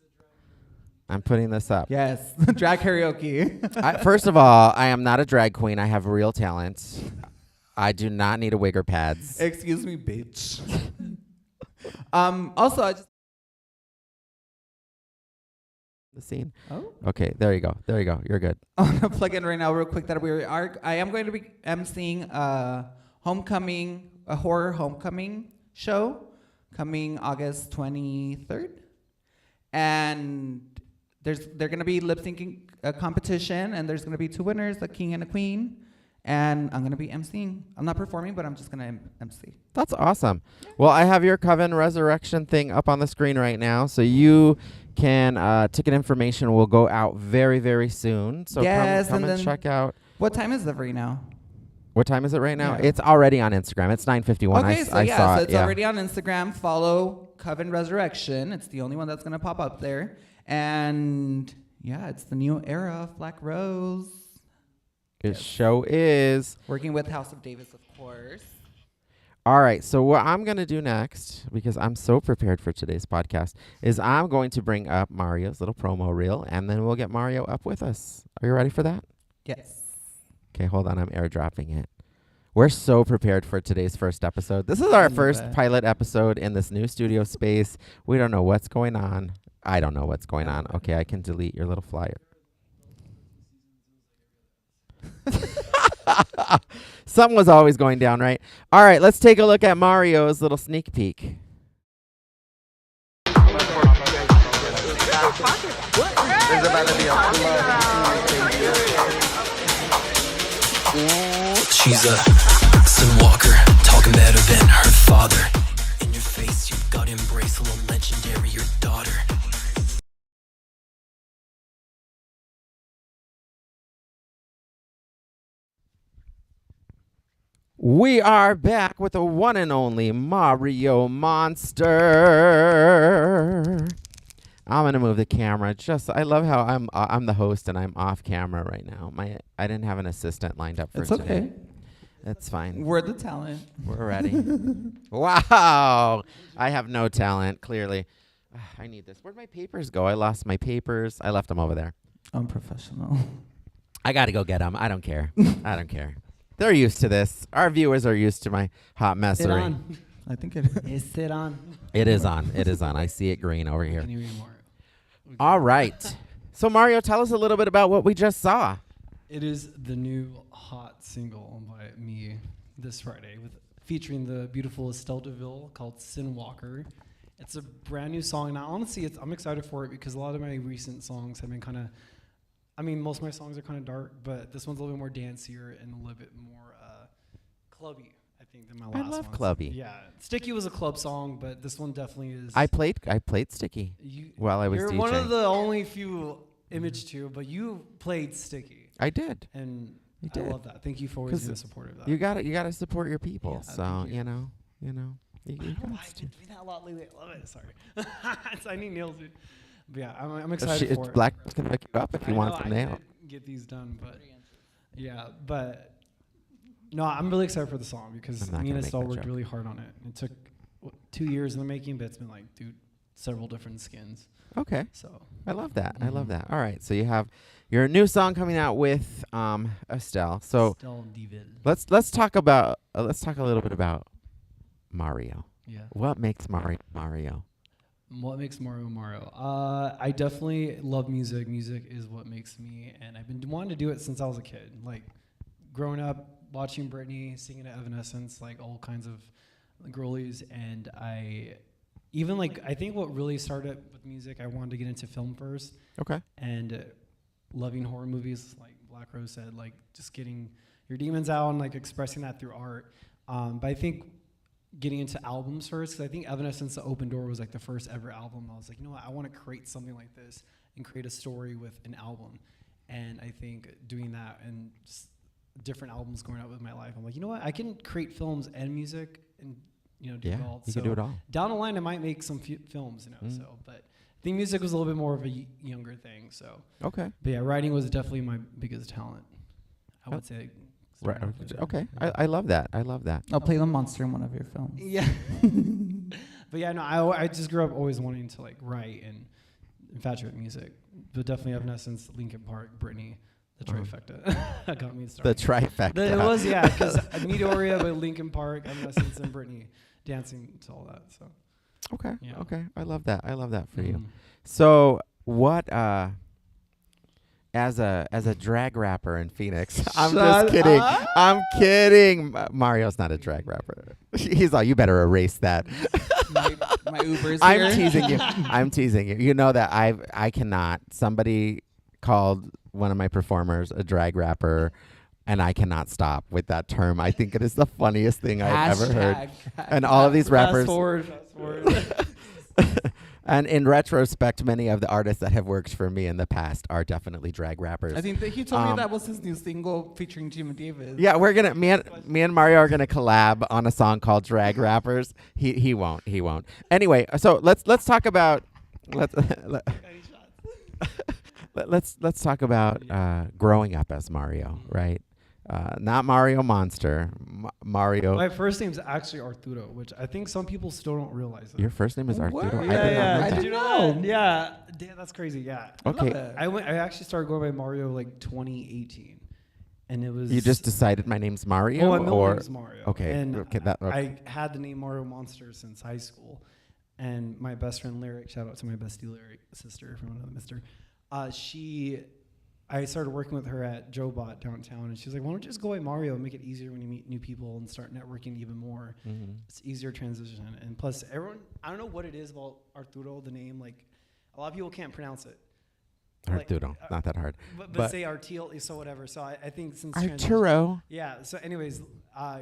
[SPEAKER 1] up.
[SPEAKER 2] Yes, drag karaoke.
[SPEAKER 1] First of all, I am not a drag queen. I have real talent. I do not need a wig or pads.
[SPEAKER 2] Excuse me, bitch. Also, I just.
[SPEAKER 1] The scene.
[SPEAKER 2] Oh.
[SPEAKER 1] Okay, there you go. You're good.
[SPEAKER 2] I want to plug in right now real quick that I am going to be emceeing a horror homecoming show coming August 23rd. And they're going to be lip syncing a competition, and there's going to be 2 winners, a king and a queen. And I'm going to be emceeing. I'm not performing, but I'm just going to MC.
[SPEAKER 1] That's awesome. Well, I have your Coven Resurrection thing up on the screen right now, so you can ticket information will go out very, very soon. So
[SPEAKER 2] Yes,
[SPEAKER 1] come
[SPEAKER 2] and
[SPEAKER 1] and
[SPEAKER 2] then-
[SPEAKER 1] check out.
[SPEAKER 2] What time is it right now?
[SPEAKER 1] What time is it right now?
[SPEAKER 2] Yeah.
[SPEAKER 1] It's already on Instagram. It's 9:51.
[SPEAKER 2] Okay,
[SPEAKER 1] I
[SPEAKER 2] so
[SPEAKER 1] saw
[SPEAKER 2] so
[SPEAKER 1] it.
[SPEAKER 2] it's
[SPEAKER 1] Yeah.
[SPEAKER 2] already on Instagram. Follow Coven Resurrection. It's the only one that's going to pop up there. And yeah, it's the new era of Black Rose.
[SPEAKER 1] It show is.
[SPEAKER 2] Working with House of Davis, of course.
[SPEAKER 1] All right, so what I'm going to do next, because I'm so prepared for today's podcast, is I'm going to bring up Mario's little promo reel, and then we'll get Mario up with us. Are you ready for that?
[SPEAKER 2] Yes.
[SPEAKER 1] Okay, hold on. I'm airdropping it. We're so prepared for today's first episode. This is our first pilot episode in this new studio space. We don't know what's going on. I don't know what's going on. Okay, I can delete your little flyer. Something was always going down, right? All right, let's take a look at Mario's little sneak peek.
[SPEAKER 3] She's a sin walker, talking better than her father. In your face, you've got embrace a little legendary, your daughter.
[SPEAKER 1] We are back with the one and only Mario Monster. I'm gonna move the camera. I love how I'm the host and I'm off camera right now. I didn't have an assistant lined up for
[SPEAKER 2] It's
[SPEAKER 1] today.
[SPEAKER 2] okay.
[SPEAKER 1] That's fine.
[SPEAKER 2] We're the talent.
[SPEAKER 1] We're ready. Wow. I have no talent, clearly. I need this. Where'd my papers go? I lost my papers. I left them over there.
[SPEAKER 2] Unprofessional.
[SPEAKER 1] I got to go get them. I don't care. I don't care. They're used to this. Our viewers are used to my hot messery.
[SPEAKER 2] I think it is.
[SPEAKER 4] Is it on?
[SPEAKER 1] It is on. It is on. I see it green over here.
[SPEAKER 4] Can you read more?
[SPEAKER 1] All right. So, Mario, tell us a little bit about what we just saw.
[SPEAKER 4] It is the new hot single by me this Friday, featuring the beautiful Estelle DeVille called Sin Walker. It's a brand new song. Now, honestly, I'm excited for it because a lot of my recent songs have been kind of, most of my songs are kind of dark, but this one's a little bit more dancier and a little bit more clubby, I think, than my last one.
[SPEAKER 1] I love clubby.
[SPEAKER 4] Yeah. Sticky was a club song, but this one definitely is.
[SPEAKER 1] I played Sticky while I was
[SPEAKER 4] You're
[SPEAKER 1] DJing.
[SPEAKER 4] one of the only few Image 2, but you played Sticky.
[SPEAKER 1] I did.
[SPEAKER 4] And
[SPEAKER 1] You
[SPEAKER 4] I
[SPEAKER 1] did.
[SPEAKER 4] love that. Thank you for always being supportive of that.
[SPEAKER 1] You gotta support your people.
[SPEAKER 4] Yeah,
[SPEAKER 1] so
[SPEAKER 4] thank you.
[SPEAKER 1] you know. You
[SPEAKER 4] I don't know
[SPEAKER 1] got
[SPEAKER 4] why I've
[SPEAKER 1] to.
[SPEAKER 4] been doing that a lot lately. I love it. Sorry. I need nails, dude. But yeah, I'm excited for it.
[SPEAKER 1] Black's gonna pick you up if you
[SPEAKER 4] I
[SPEAKER 1] want
[SPEAKER 4] know,
[SPEAKER 1] some
[SPEAKER 4] I
[SPEAKER 1] nails.
[SPEAKER 4] did get these done, but yeah, but No, I'm really excited for the song because
[SPEAKER 1] I'm not
[SPEAKER 4] me and
[SPEAKER 1] gonna make
[SPEAKER 4] Estelle
[SPEAKER 1] that
[SPEAKER 4] worked
[SPEAKER 1] joke.
[SPEAKER 4] really hard on it. It took 2 years in the making, but it's been like, dude, several different skins.
[SPEAKER 1] Okay.
[SPEAKER 4] So
[SPEAKER 1] I love that. I love
[SPEAKER 4] Mhm.
[SPEAKER 1] that. All right. So you have your new song coming out with Estelle. So
[SPEAKER 4] Estelle Deville.
[SPEAKER 1] let's talk about let's talk a little bit about Mario.
[SPEAKER 4] Yeah.
[SPEAKER 1] What makes Mario?
[SPEAKER 4] What makes Mario Mario? I definitely love music. Music is what makes me, and I've been wanting to do it since I was a kid. Like growing up, watching Britney, singing to Evanescence, like all kinds of girlies, and I think what really started with music, I wanted to get into film first,
[SPEAKER 1] Okay.
[SPEAKER 4] and loving horror movies, like Black Rose said, like just getting your demons out and like expressing that through art. But I think getting into albums first, because I think Evanescence The Open Door was like the first ever album. I was like, you know what, I want to create something like this and create a story with an album. And I think doing that and just different albums going out with my life, I'm like, you know what, I can create films and music and do it all.
[SPEAKER 1] You can do it all.
[SPEAKER 4] Down the line, I might make some films, So, but I think music was a little bit more of a younger thing. So,
[SPEAKER 1] Okay.
[SPEAKER 4] but yeah, writing was definitely my biggest talent. I
[SPEAKER 1] Oh.
[SPEAKER 4] would say.
[SPEAKER 1] Right.
[SPEAKER 4] starting off with that.
[SPEAKER 1] Okay.
[SPEAKER 4] Yeah.
[SPEAKER 1] I love that. I love that.
[SPEAKER 2] I'll play the monster in one of your films.
[SPEAKER 4] Yeah. But yeah, no, I just grew up always wanting to like write and infatuate with music. But definitely Evanescence, Linkin Park, Britney, the trifecta got me
[SPEAKER 1] The
[SPEAKER 4] started.
[SPEAKER 1] trifecta.
[SPEAKER 4] It was, yeah, because Meteoria by Linkin Park, Evanescence, and Britney dancing to all that. So
[SPEAKER 1] Okay.
[SPEAKER 4] Yeah.
[SPEAKER 1] Okay. I love that. I love that for you.
[SPEAKER 4] Mhm.
[SPEAKER 1] So what as a drag rapper in Phoenix, I'm
[SPEAKER 2] Shut
[SPEAKER 1] just kidding.
[SPEAKER 2] up.
[SPEAKER 1] I'm kidding. Mario's not a drag rapper. He's all, you better erase that.
[SPEAKER 2] my Uber's
[SPEAKER 1] I'm
[SPEAKER 2] here.
[SPEAKER 1] teasing you. I'm teasing you. You know that I cannot. Somebody called one of my performers a drag rapper, and I cannot stop with that term. I think it is the funniest thing I've ever heard.
[SPEAKER 2] Hashtag
[SPEAKER 1] And all of these rappers.
[SPEAKER 4] Fast forward.
[SPEAKER 1] And in retrospect, many of the artists that have worked for me in the past are definitely drag rappers.
[SPEAKER 2] I think that he told me
[SPEAKER 1] Um,
[SPEAKER 2] that was his new single featuring Jim Davis.
[SPEAKER 1] Yeah, we're gonna me and Mario are gonna collab on a song called "Drag Rappers." He won't. Anyway, so let's talk about let's talk about growing up as Mario, right? Not Mario Monster, Mario.
[SPEAKER 4] My first name's actually Arturo, which I think some people still don't realize.
[SPEAKER 1] Your first name is
[SPEAKER 2] What?
[SPEAKER 1] Arturo.
[SPEAKER 2] Yeah,
[SPEAKER 1] I did not know
[SPEAKER 2] I
[SPEAKER 1] that.
[SPEAKER 2] did
[SPEAKER 4] you
[SPEAKER 2] know.
[SPEAKER 4] that? Yeah, damn, that's crazy. Yeah.
[SPEAKER 1] Okay,
[SPEAKER 4] I actually started going by Mario like 2018, and it was
[SPEAKER 1] you just decided my name's Mario,
[SPEAKER 4] Oh, my middle
[SPEAKER 1] or
[SPEAKER 4] name is Mario.
[SPEAKER 1] okay,
[SPEAKER 4] And
[SPEAKER 1] okay, that okay.
[SPEAKER 4] I had the name Mario Monster since high school, and my best friend Lyric, shout out to my bestie Lyric, sister from another Mister. I started working with her at JoBot downtown, and she's like, "Why don't you just go by Mario and make it easier when you meet new people and start networking even more?
[SPEAKER 1] Mhm.
[SPEAKER 4] It's easier transition." And plus, everyone, I don't know what it is about Arturo, the name. Like, a lot of people can't pronounce it. Like,
[SPEAKER 1] Arturo, not that hard.
[SPEAKER 4] But say Artilo, so whatever. So I think since
[SPEAKER 1] Arturo.
[SPEAKER 4] yeah. So, anyways,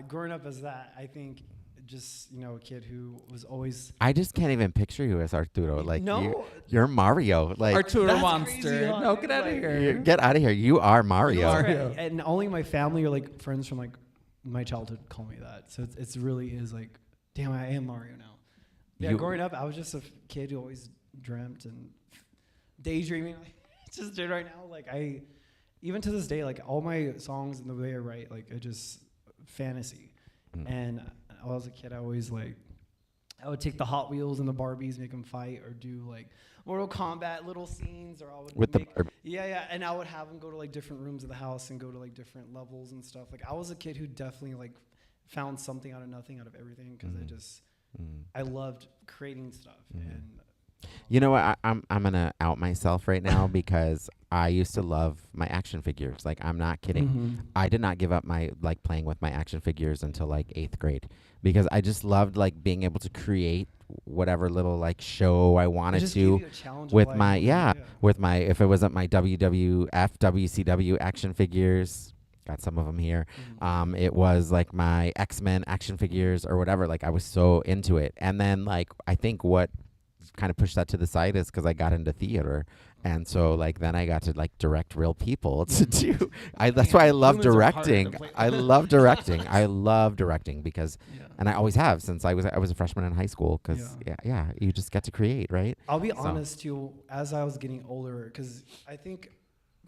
[SPEAKER 4] growing up as that, I think just a kid who was always
[SPEAKER 1] I just can't even picture you as Arturo. Like
[SPEAKER 4] no.
[SPEAKER 1] you're Mario. Like
[SPEAKER 2] Arturo
[SPEAKER 4] That's
[SPEAKER 2] Monster.
[SPEAKER 4] crazy, huh?
[SPEAKER 2] No, get out of
[SPEAKER 4] Like,
[SPEAKER 2] here.
[SPEAKER 1] get out of here. You are Mario.
[SPEAKER 2] Mario.
[SPEAKER 4] And only my family or like friends from like my childhood call me that. So it's really is like, damn, I am Mario now. Yeah,
[SPEAKER 1] You-
[SPEAKER 4] growing up, I was just a kid who always dreamt and daydreaming. Like, just did right now. Like even to this day, like all my songs and the way I write, like I just fantasy.
[SPEAKER 1] Mm.
[SPEAKER 4] And when I was a kid, I would take the Hot Wheels and the Barbies, make them fight, or do like Mortal Kombat little scenes, or I would
[SPEAKER 1] With the
[SPEAKER 4] make
[SPEAKER 1] Barbie.
[SPEAKER 4] and I would have them go to like different rooms of the house and go to like different levels and stuff. Like I was a kid who definitely like found something out of nothing, out of everything, because I loved creating stuff. And
[SPEAKER 1] You know what? I'm gonna out myself right now because I used to love my action figures. Like I'm not kidding. I did not give up my like playing with my action figures until like 8th grade because I just loved like being able to create whatever little like show I wanted
[SPEAKER 4] just
[SPEAKER 1] to
[SPEAKER 4] gave you a challenge of
[SPEAKER 1] with
[SPEAKER 4] life.
[SPEAKER 1] my with my if it wasn't my WWF WCW action figures. Got some of them here. It was like my X-Men action figures or whatever. Like I was so into it. And then like I think what kind of pushed that to the side is because I got into theater, and so like then I got to like direct real people to do. That's why I love
[SPEAKER 4] Humans are harder to
[SPEAKER 1] directing.
[SPEAKER 4] play with.
[SPEAKER 1] I love directing. I love directing because,
[SPEAKER 4] Yeah.
[SPEAKER 1] and I always have since I was a freshman in high school. Because yeah, you just get to create, right?
[SPEAKER 4] I'll be
[SPEAKER 1] So-
[SPEAKER 4] honest too. As I was getting older, because I think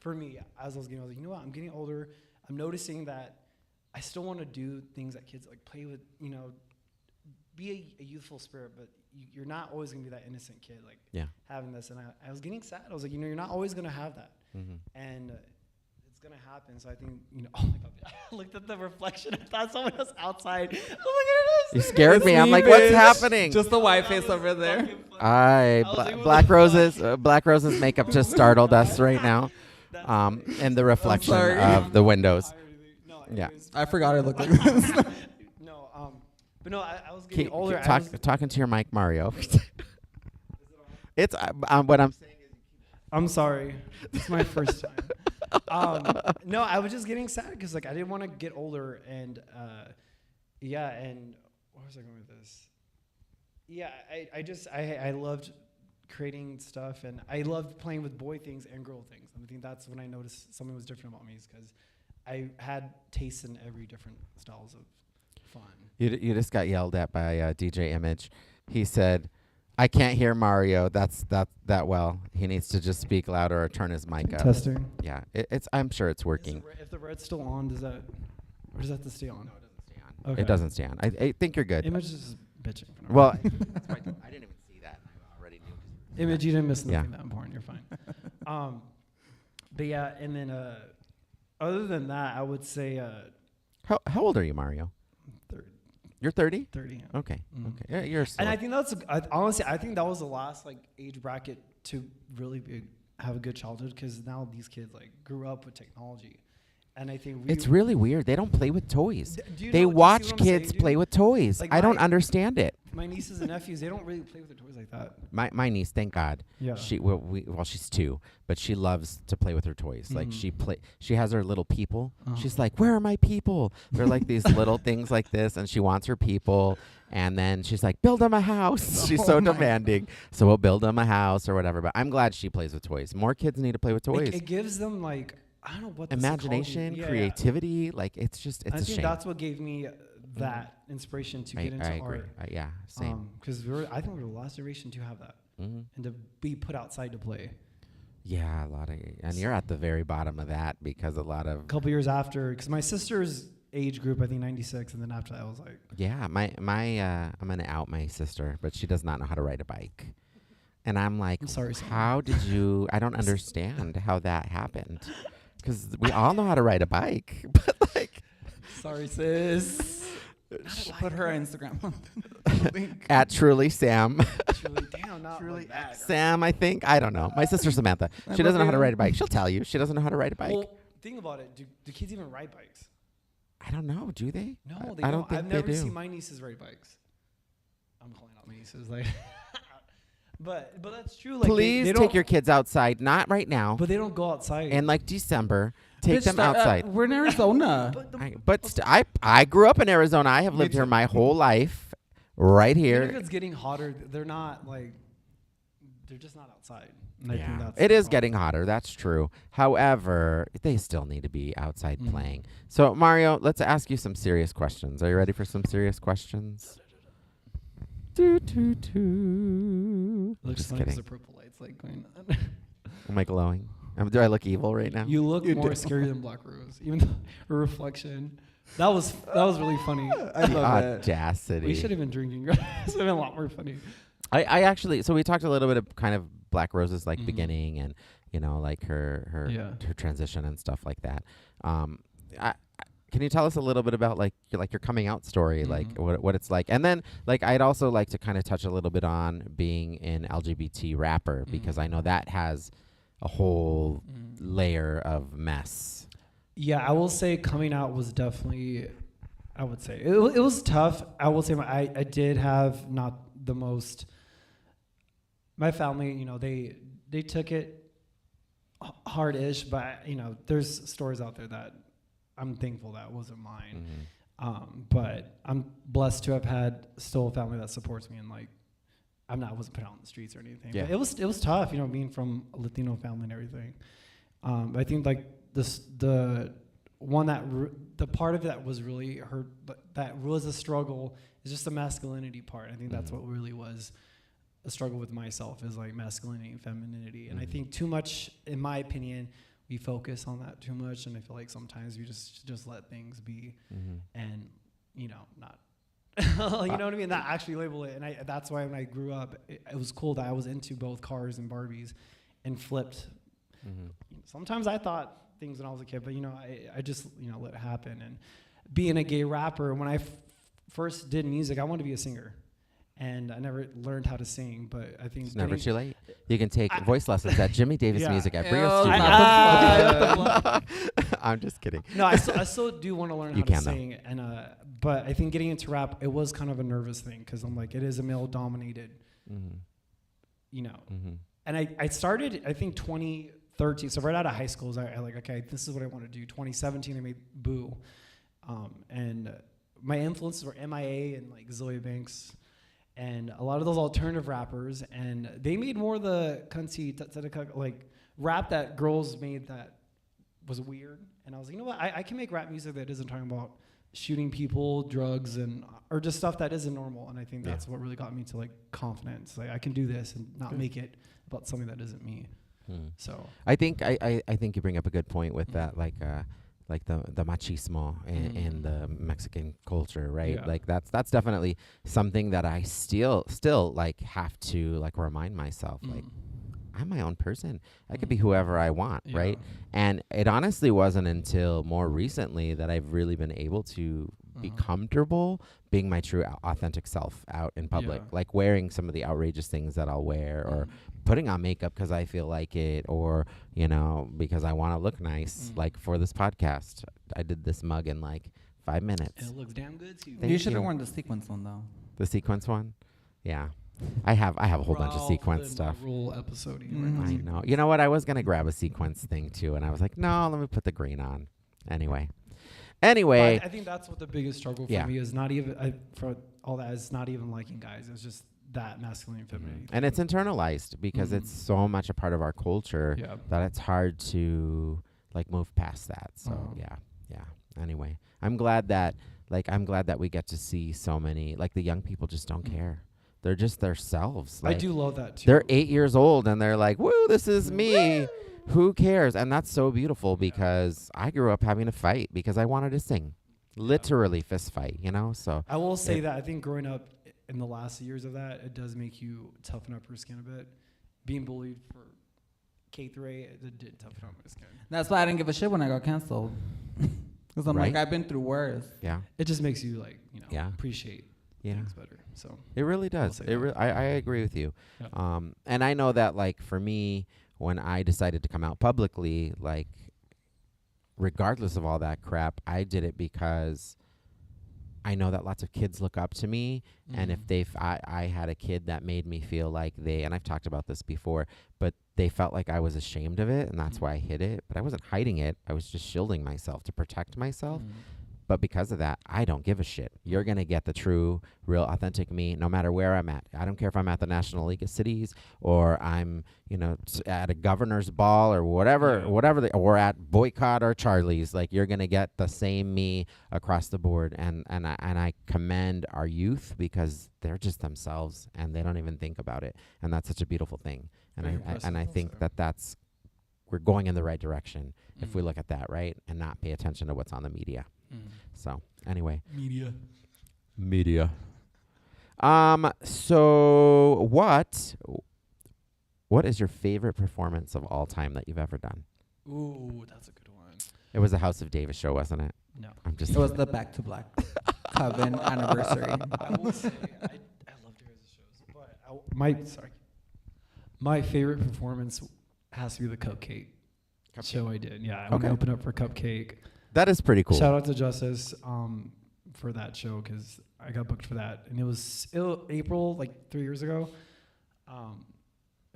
[SPEAKER 4] for me, as I was getting older, you know what? I'm getting older. I'm noticing that I still want to do things that kids like play with, be a youthful spirit, but you're not always going to be that innocent kid, like having this. And I was getting sad. I was like, you're not always going to have that. And it's going to happen. So I think, oh my God, I looked at the reflection. I thought someone was outside. Oh my God,
[SPEAKER 1] You scared me. I'm like, what's happening?
[SPEAKER 2] Just the white face over there.
[SPEAKER 1] Black Rose's makeup just startled us right now. And the reflection of the windows. Yeah.
[SPEAKER 2] I forgot I looked like this.
[SPEAKER 4] But no, I was getting older.
[SPEAKER 1] Talking to your mic, Mario. It's what I'm saying is.
[SPEAKER 4] I'm sorry. It's my first time. No, I was just getting sad because I didn't want to get older, and and where was I going with this? Yeah, I loved creating stuff, and I loved playing with boy things and girl things. And I think that's when I noticed something was different about me, is because I had tastes in every different styles of fun.
[SPEAKER 1] You just got yelled at by DJ Image. He said, "I can't hear Mario. That well. He needs to just speak louder or turn his mic up."
[SPEAKER 4] Testing.
[SPEAKER 1] Yeah, I'm sure it's working.
[SPEAKER 4] If the red's still on, does that have to stay on?
[SPEAKER 1] No, it doesn't stay on.
[SPEAKER 4] Okay.
[SPEAKER 1] It doesn't stay on. I think you're good.
[SPEAKER 4] Image is bitching.
[SPEAKER 1] Well, that's why I didn't even see that. I already knew.
[SPEAKER 4] Image, you didn't miss nothing that important. You're fine. But yeah, and then other than that, I would say
[SPEAKER 1] How old are you, Mario?
[SPEAKER 4] 30.
[SPEAKER 1] You're 30?
[SPEAKER 4] 30. Yeah.
[SPEAKER 1] Okay. Okay. Yeah, you're.
[SPEAKER 4] And I think honestly, I think that was the last age bracket to really have a good childhood, because now these kids grew up with technology, and I think
[SPEAKER 1] it's really weird. They don't play with toys.
[SPEAKER 4] Do
[SPEAKER 1] They
[SPEAKER 4] you
[SPEAKER 1] watch
[SPEAKER 4] see what I'm
[SPEAKER 1] kids
[SPEAKER 4] saying,
[SPEAKER 1] play with toys. I don't understand it.
[SPEAKER 4] My nieces and nephews, they don't really play with their toys like that.
[SPEAKER 1] My niece, thank God.
[SPEAKER 4] Yeah.
[SPEAKER 1] She's 2, but she loves to play with her toys. Like she has her little people. She's like, "Where are my people?" They're like these little things like this, and she wants her people. And then she's like, "Build them a house." She's so demanding. So we'll build them a house or whatever. But I'm glad she plays with toys. More kids need to play with toys.
[SPEAKER 4] It gives them I don't know what
[SPEAKER 1] imagination, creativity. It's a shame.
[SPEAKER 4] I think that's what gave me that inspiration to get into
[SPEAKER 1] I agree.
[SPEAKER 4] art.
[SPEAKER 1] Yeah, same.
[SPEAKER 4] Because I think we're the last generation to have that, and to be put outside to play.
[SPEAKER 1] Yeah, and you're at the very bottom of that, because a
[SPEAKER 4] couple years after, because my sister's age group, I think 96, and then after that I was like,
[SPEAKER 1] yeah, I'm gonna out my sister, but she does not know how to ride a bike, and I'm like,
[SPEAKER 4] I'm sorry,
[SPEAKER 1] how did you? I don't understand how that happened, because we all know how to ride a bike, but
[SPEAKER 4] sorry, sis.
[SPEAKER 2] Put her Instagram
[SPEAKER 1] at Truly Sam.
[SPEAKER 4] Truly
[SPEAKER 1] Sam, I think. I don't know. My sister Samantha. She doesn't know how to ride a bike. She'll tell you. She doesn't know how to ride a bike.
[SPEAKER 4] Well, think about it. Do kids even ride bikes?
[SPEAKER 1] I don't know. Do they?
[SPEAKER 4] No, they
[SPEAKER 1] I
[SPEAKER 4] don't.
[SPEAKER 1] don't think
[SPEAKER 4] I've
[SPEAKER 1] they
[SPEAKER 4] never
[SPEAKER 1] do.
[SPEAKER 4] seen my nieces ride bikes. I'm calling out my nieces, but that's true.
[SPEAKER 1] Please take your kids outside. Not right now.
[SPEAKER 4] But they don't go outside.
[SPEAKER 1] In December, take them outside.
[SPEAKER 2] We're in Arizona.
[SPEAKER 1] I grew up in Arizona. I have lived here my whole life, right here.
[SPEAKER 4] Even if it's getting hotter, they're not they're just not outside. And I think that's
[SPEAKER 1] it is getting hotter. That's true. However, they still need to be outside playing. So Mario, let's ask you some serious questions. Are you ready for some serious questions?
[SPEAKER 4] Looks
[SPEAKER 1] Just
[SPEAKER 4] funny
[SPEAKER 1] kidding.
[SPEAKER 4] because the purple lights going on.
[SPEAKER 1] Am I glowing? Do I look evil right now?
[SPEAKER 4] You look more scary than Black Rose, even though her reflection. That was really funny.
[SPEAKER 2] I love it.
[SPEAKER 1] Audacity.
[SPEAKER 4] We should have been drinking. It's been a lot more funny.
[SPEAKER 1] I actually, so we talked a little bit of kind of Black Rose's beginning, and her transition and stuff like that. Can you tell us a little bit about your coming out story, what it's like? And then I'd also like to kind of touch a little bit on being an LGBT rapper, because I know that has a whole layer of mess.
[SPEAKER 4] Yeah, I will say coming out was definitely, I would say it was tough. I will say I did have not the most. My family, they took it hard-ish, but there's stories out there that I'm thankful that wasn't mine. But I'm blessed to have had still a family that supports me, and I wasn't put out on the streets or anything.
[SPEAKER 1] Yeah.
[SPEAKER 4] But it was tough, being from a Latino family and everything. I think the one the part of it that was really hurt, but that was a struggle, is just the masculinity part. I think that's what really was a struggle with myself, is masculinity and femininity. And I think too much, in my opinion, we focus on that too much, and I feel like sometimes we just let things be, and not. You know what I mean? Not actually label it, and that's why when I grew up, it was cool that I was into both cars and Barbies, and flipped. Sometimes I thought things when I was a kid, but I just let it happen. And being a gay rapper, when I first did music, I wanted to be a singer. And I never learned how to sing, but I think
[SPEAKER 1] It's never too late. You can take voice lessons at Jimmy Davis Music at Brio
[SPEAKER 2] Ew,
[SPEAKER 1] Studio.
[SPEAKER 2] not
[SPEAKER 1] I'm just kidding.
[SPEAKER 4] No, I still do want to learn how to
[SPEAKER 1] can,
[SPEAKER 4] sing, and but I think getting into rap, it was kind of a nervous thing because I'm like, it is a male-dominated, And I started, I think 2013, so right out of high school, I like, okay, this is what I want to do. 2017, I made Boo, and my influences were MIA and like Zoe Banks. And a lot of those alternative rappers, and they made more of the cunty, like rap that girls made that was weird. And I was like, you know what? I can make rap music that isn't talking about shooting people, drugs, or just stuff that isn't normal. And I think that's what really got me to like confidence. Like I can do this and not make it about something that isn't me. So
[SPEAKER 1] I think you bring up a good point with that, like the machismo in the Mexican culture, right?
[SPEAKER 4] Yeah.
[SPEAKER 1] Like that's definitely something that I still like have to like remind myself, like I'm my own person. I could be whoever I want, right? And it honestly wasn't until more recently that I've really been able to be comfortable being my true authentic self out in public, like wearing some of the outrageous things that I'll wear, or putting on makeup because I feel like it, or because I want to look nice. Like for this podcast, I did this mug in like 5 minutes.
[SPEAKER 4] it looks damn good too.
[SPEAKER 2] You should have worn the sequence one though.
[SPEAKER 1] The sequence one, yeah. I have a whole bunch of sequence stuff.
[SPEAKER 4] Rule episode.
[SPEAKER 1] I know. You know what? I was gonna grab a sequence thing too, and I was like, no, let me put the green on. Anyway,
[SPEAKER 4] But I think that's what the biggest struggle for
[SPEAKER 1] Yeah.
[SPEAKER 4] me is. Not even for all that is not even liking guys. It's just that masculine and feminine.
[SPEAKER 1] and it's internalized because it's so much a part of our culture that it's hard to like move past that. So yeah. Anyway, I'm glad that we get to see so many, like the young people just don't care. They're just themselves.
[SPEAKER 4] I
[SPEAKER 1] Like,
[SPEAKER 4] do love that too.
[SPEAKER 1] they're 8 years old and they're like, woo, this is me. Who cares? And that's so beautiful because I grew up having to fight because I wanted to sing. Literally fist fight, So
[SPEAKER 4] I will say that I think growing up in the last years of that, it does make you toughen up your skin a bit. Being bullied for K through 8, it did toughen up my skin.
[SPEAKER 2] That's why I didn't give a shit when I got canceled. Because I'm like,
[SPEAKER 1] Right.
[SPEAKER 2] I've been through worse.
[SPEAKER 1] yeah,
[SPEAKER 4] It just makes you like, appreciate
[SPEAKER 1] yeah.
[SPEAKER 4] things better. So
[SPEAKER 1] It really does.
[SPEAKER 4] say
[SPEAKER 1] I agree with you.
[SPEAKER 4] Yeah.
[SPEAKER 1] And I know that, like, for me, when I decided to come out publicly, like, regardless of all that crap, I did it because I know that lots of kids look up to me. And if I had a kid that made me feel like and I've talked about this before, but they felt like I was ashamed of it, and that's why I hid it. But I wasn't hiding it. I was just shielding myself to protect myself. But because of that, I don't give a shit. You're going to get the true, real, authentic me no matter where I'm at. I don't care if I'm at the National League of Cities or I'm, at a governor's ball or whatever, or at Boycott or Charlie's. Like, you're going to get the same me across the board. And I commend our youth because they're just themselves and they don't even think about it. And that's such a beautiful thing. And I think that's we're going in the right direction if we look at that, right? And not pay attention to what's on the media. So anyway, media. So what is your favorite performance of all time that you've ever done?
[SPEAKER 4] Ooh, that's a good one.
[SPEAKER 1] It was the House of Davis show, wasn't it?
[SPEAKER 4] No.
[SPEAKER 1] I'm just.
[SPEAKER 2] It was the Back to Black Coven anniversary.
[SPEAKER 4] I will say I love Darius' shows, but my favorite performance has to be the Cupcake show I did. Yeah, when I opened up for Cupcake.
[SPEAKER 1] That is pretty cool.
[SPEAKER 4] Shout out to Justice for that show because I got booked for that, and it was April, like 3 years ago.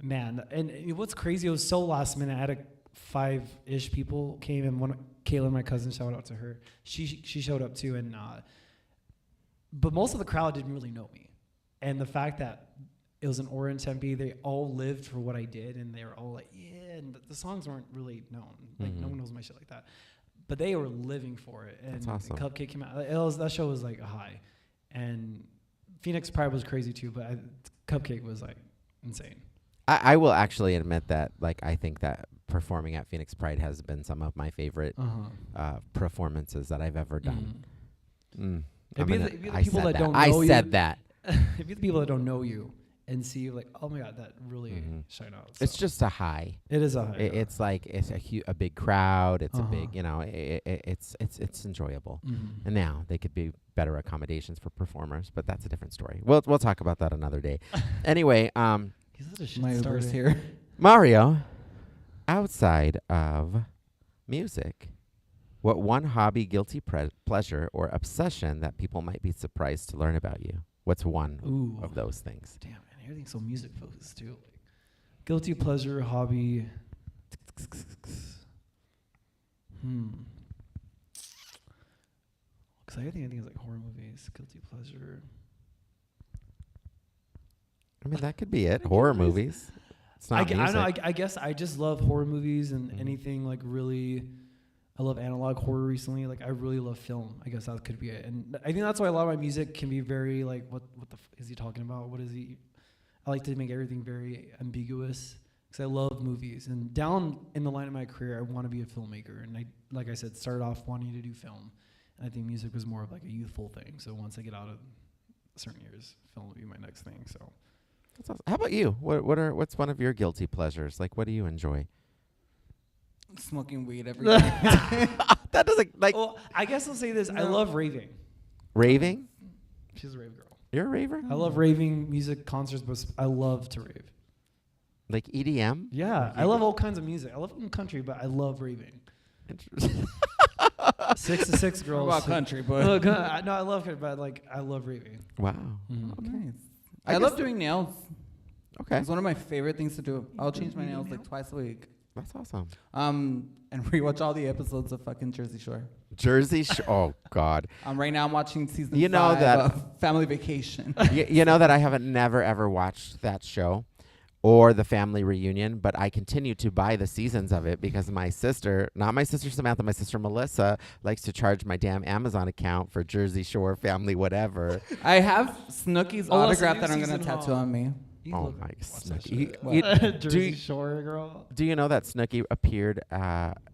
[SPEAKER 4] Man, and what's crazy? It was so last minute. I had 5-ish people came, and Kayla, my cousin, shout out to her. She showed up too, and but most of the crowd didn't really know me, and the fact that it was in Orange Tempe, they all lived for what I did, and they were all like, yeah, and the songs weren't really known. Like no one knows my shit like that. But they were living for it, and
[SPEAKER 1] That's awesome.
[SPEAKER 4] Cupcake came out. That show was like a high, and Phoenix Pride was crazy too. But Cupcake was like insane.
[SPEAKER 1] I will actually admit that, like, I think that performing at Phoenix Pride has been some of my favorite performances that I've ever done.
[SPEAKER 4] It'd be the
[SPEAKER 1] I
[SPEAKER 4] people
[SPEAKER 1] said
[SPEAKER 4] that don't know
[SPEAKER 1] I
[SPEAKER 4] you.
[SPEAKER 1] said that.
[SPEAKER 4] It'd be the people that don't know you and see you like, oh my God, that really shine out.
[SPEAKER 1] It's
[SPEAKER 4] So.
[SPEAKER 1] just a high.
[SPEAKER 4] It is a high.
[SPEAKER 1] It's like it's a big crowd. It's a big, you know, it's enjoyable. And now they could be better accommodations for performers, but that's a different story. We'll talk about that another day. Anyway,
[SPEAKER 4] He's such a shit
[SPEAKER 2] My
[SPEAKER 4] starter.
[SPEAKER 2] Uber's here.
[SPEAKER 1] Mario, outside of music, what one hobby, guilty pleasure, or obsession that people might be surprised to learn about you? What's one of those things?
[SPEAKER 4] Damn, man, everything's so music focused too. Like, guilty pleasure, hobby. Because I think it's like horror movies. Guilty pleasure.
[SPEAKER 1] I mean, that could be it. Horror movies. It's not music.
[SPEAKER 4] I don't know. I guess I just love horror movies and anything like really. I love analog horror recently. Like I really love film. I guess that could be it. And I think that's why a lot of my music can be very like, what the is he talking about? What is he? I like to make everything very ambiguous because I love movies. And down in the line of my career, I want to be a filmmaker. And I, like I said, started off wanting to do film. And I think music was more of like a youthful thing. So once I get out of certain years, film will be my next thing. So.
[SPEAKER 1] That's awesome. How about you? What's one of your guilty pleasures? Like, what do you enjoy?
[SPEAKER 2] Smoking weed every day.
[SPEAKER 1] That doesn't like
[SPEAKER 4] Well, I guess I'll say this. I love raving.
[SPEAKER 1] raving.
[SPEAKER 4] She's a rave girl.
[SPEAKER 1] You're a raver?
[SPEAKER 4] I love raving, music, concerts, but I love to rave.
[SPEAKER 1] Like EDM?
[SPEAKER 4] Yeah, I love all kinds of music. I love country, but I love raving.
[SPEAKER 1] Interesting.
[SPEAKER 4] 6 to 6 girls.
[SPEAKER 2] About country, but
[SPEAKER 4] No, I love it, but like I love raving.
[SPEAKER 1] Wow.
[SPEAKER 2] nice.
[SPEAKER 1] I
[SPEAKER 2] I love
[SPEAKER 1] guess
[SPEAKER 2] doing nails.
[SPEAKER 1] Okay.
[SPEAKER 2] It's one of my favorite things to do. I'll change my nails like twice a week.
[SPEAKER 1] That's awesome.
[SPEAKER 2] And rewatch all the episodes of fucking Jersey Shore.
[SPEAKER 1] Jersey Shore. Oh God.
[SPEAKER 2] Right now I'm watching season
[SPEAKER 1] You know
[SPEAKER 2] 5
[SPEAKER 1] that-
[SPEAKER 2] of Family Vacation.
[SPEAKER 1] You know that I haven't never ever watched that show or the family reunion, but I continue to buy the seasons of it because my sister, not my sister Samantha, my sister Melissa, likes to charge my damn Amazon account for Jersey Shore family whatever.
[SPEAKER 2] I have Snooki's
[SPEAKER 4] Oh, that's a
[SPEAKER 2] autograph
[SPEAKER 4] new
[SPEAKER 2] that I'm
[SPEAKER 4] season
[SPEAKER 2] gonna tattoo
[SPEAKER 4] of-
[SPEAKER 2] on me.
[SPEAKER 4] You
[SPEAKER 1] Oh
[SPEAKER 4] look-
[SPEAKER 1] my
[SPEAKER 4] watch that
[SPEAKER 1] Snooki.
[SPEAKER 4] shit.
[SPEAKER 1] You-
[SPEAKER 4] Jersey
[SPEAKER 1] do-
[SPEAKER 4] Shore girl.
[SPEAKER 1] Do you know that Snooki appeared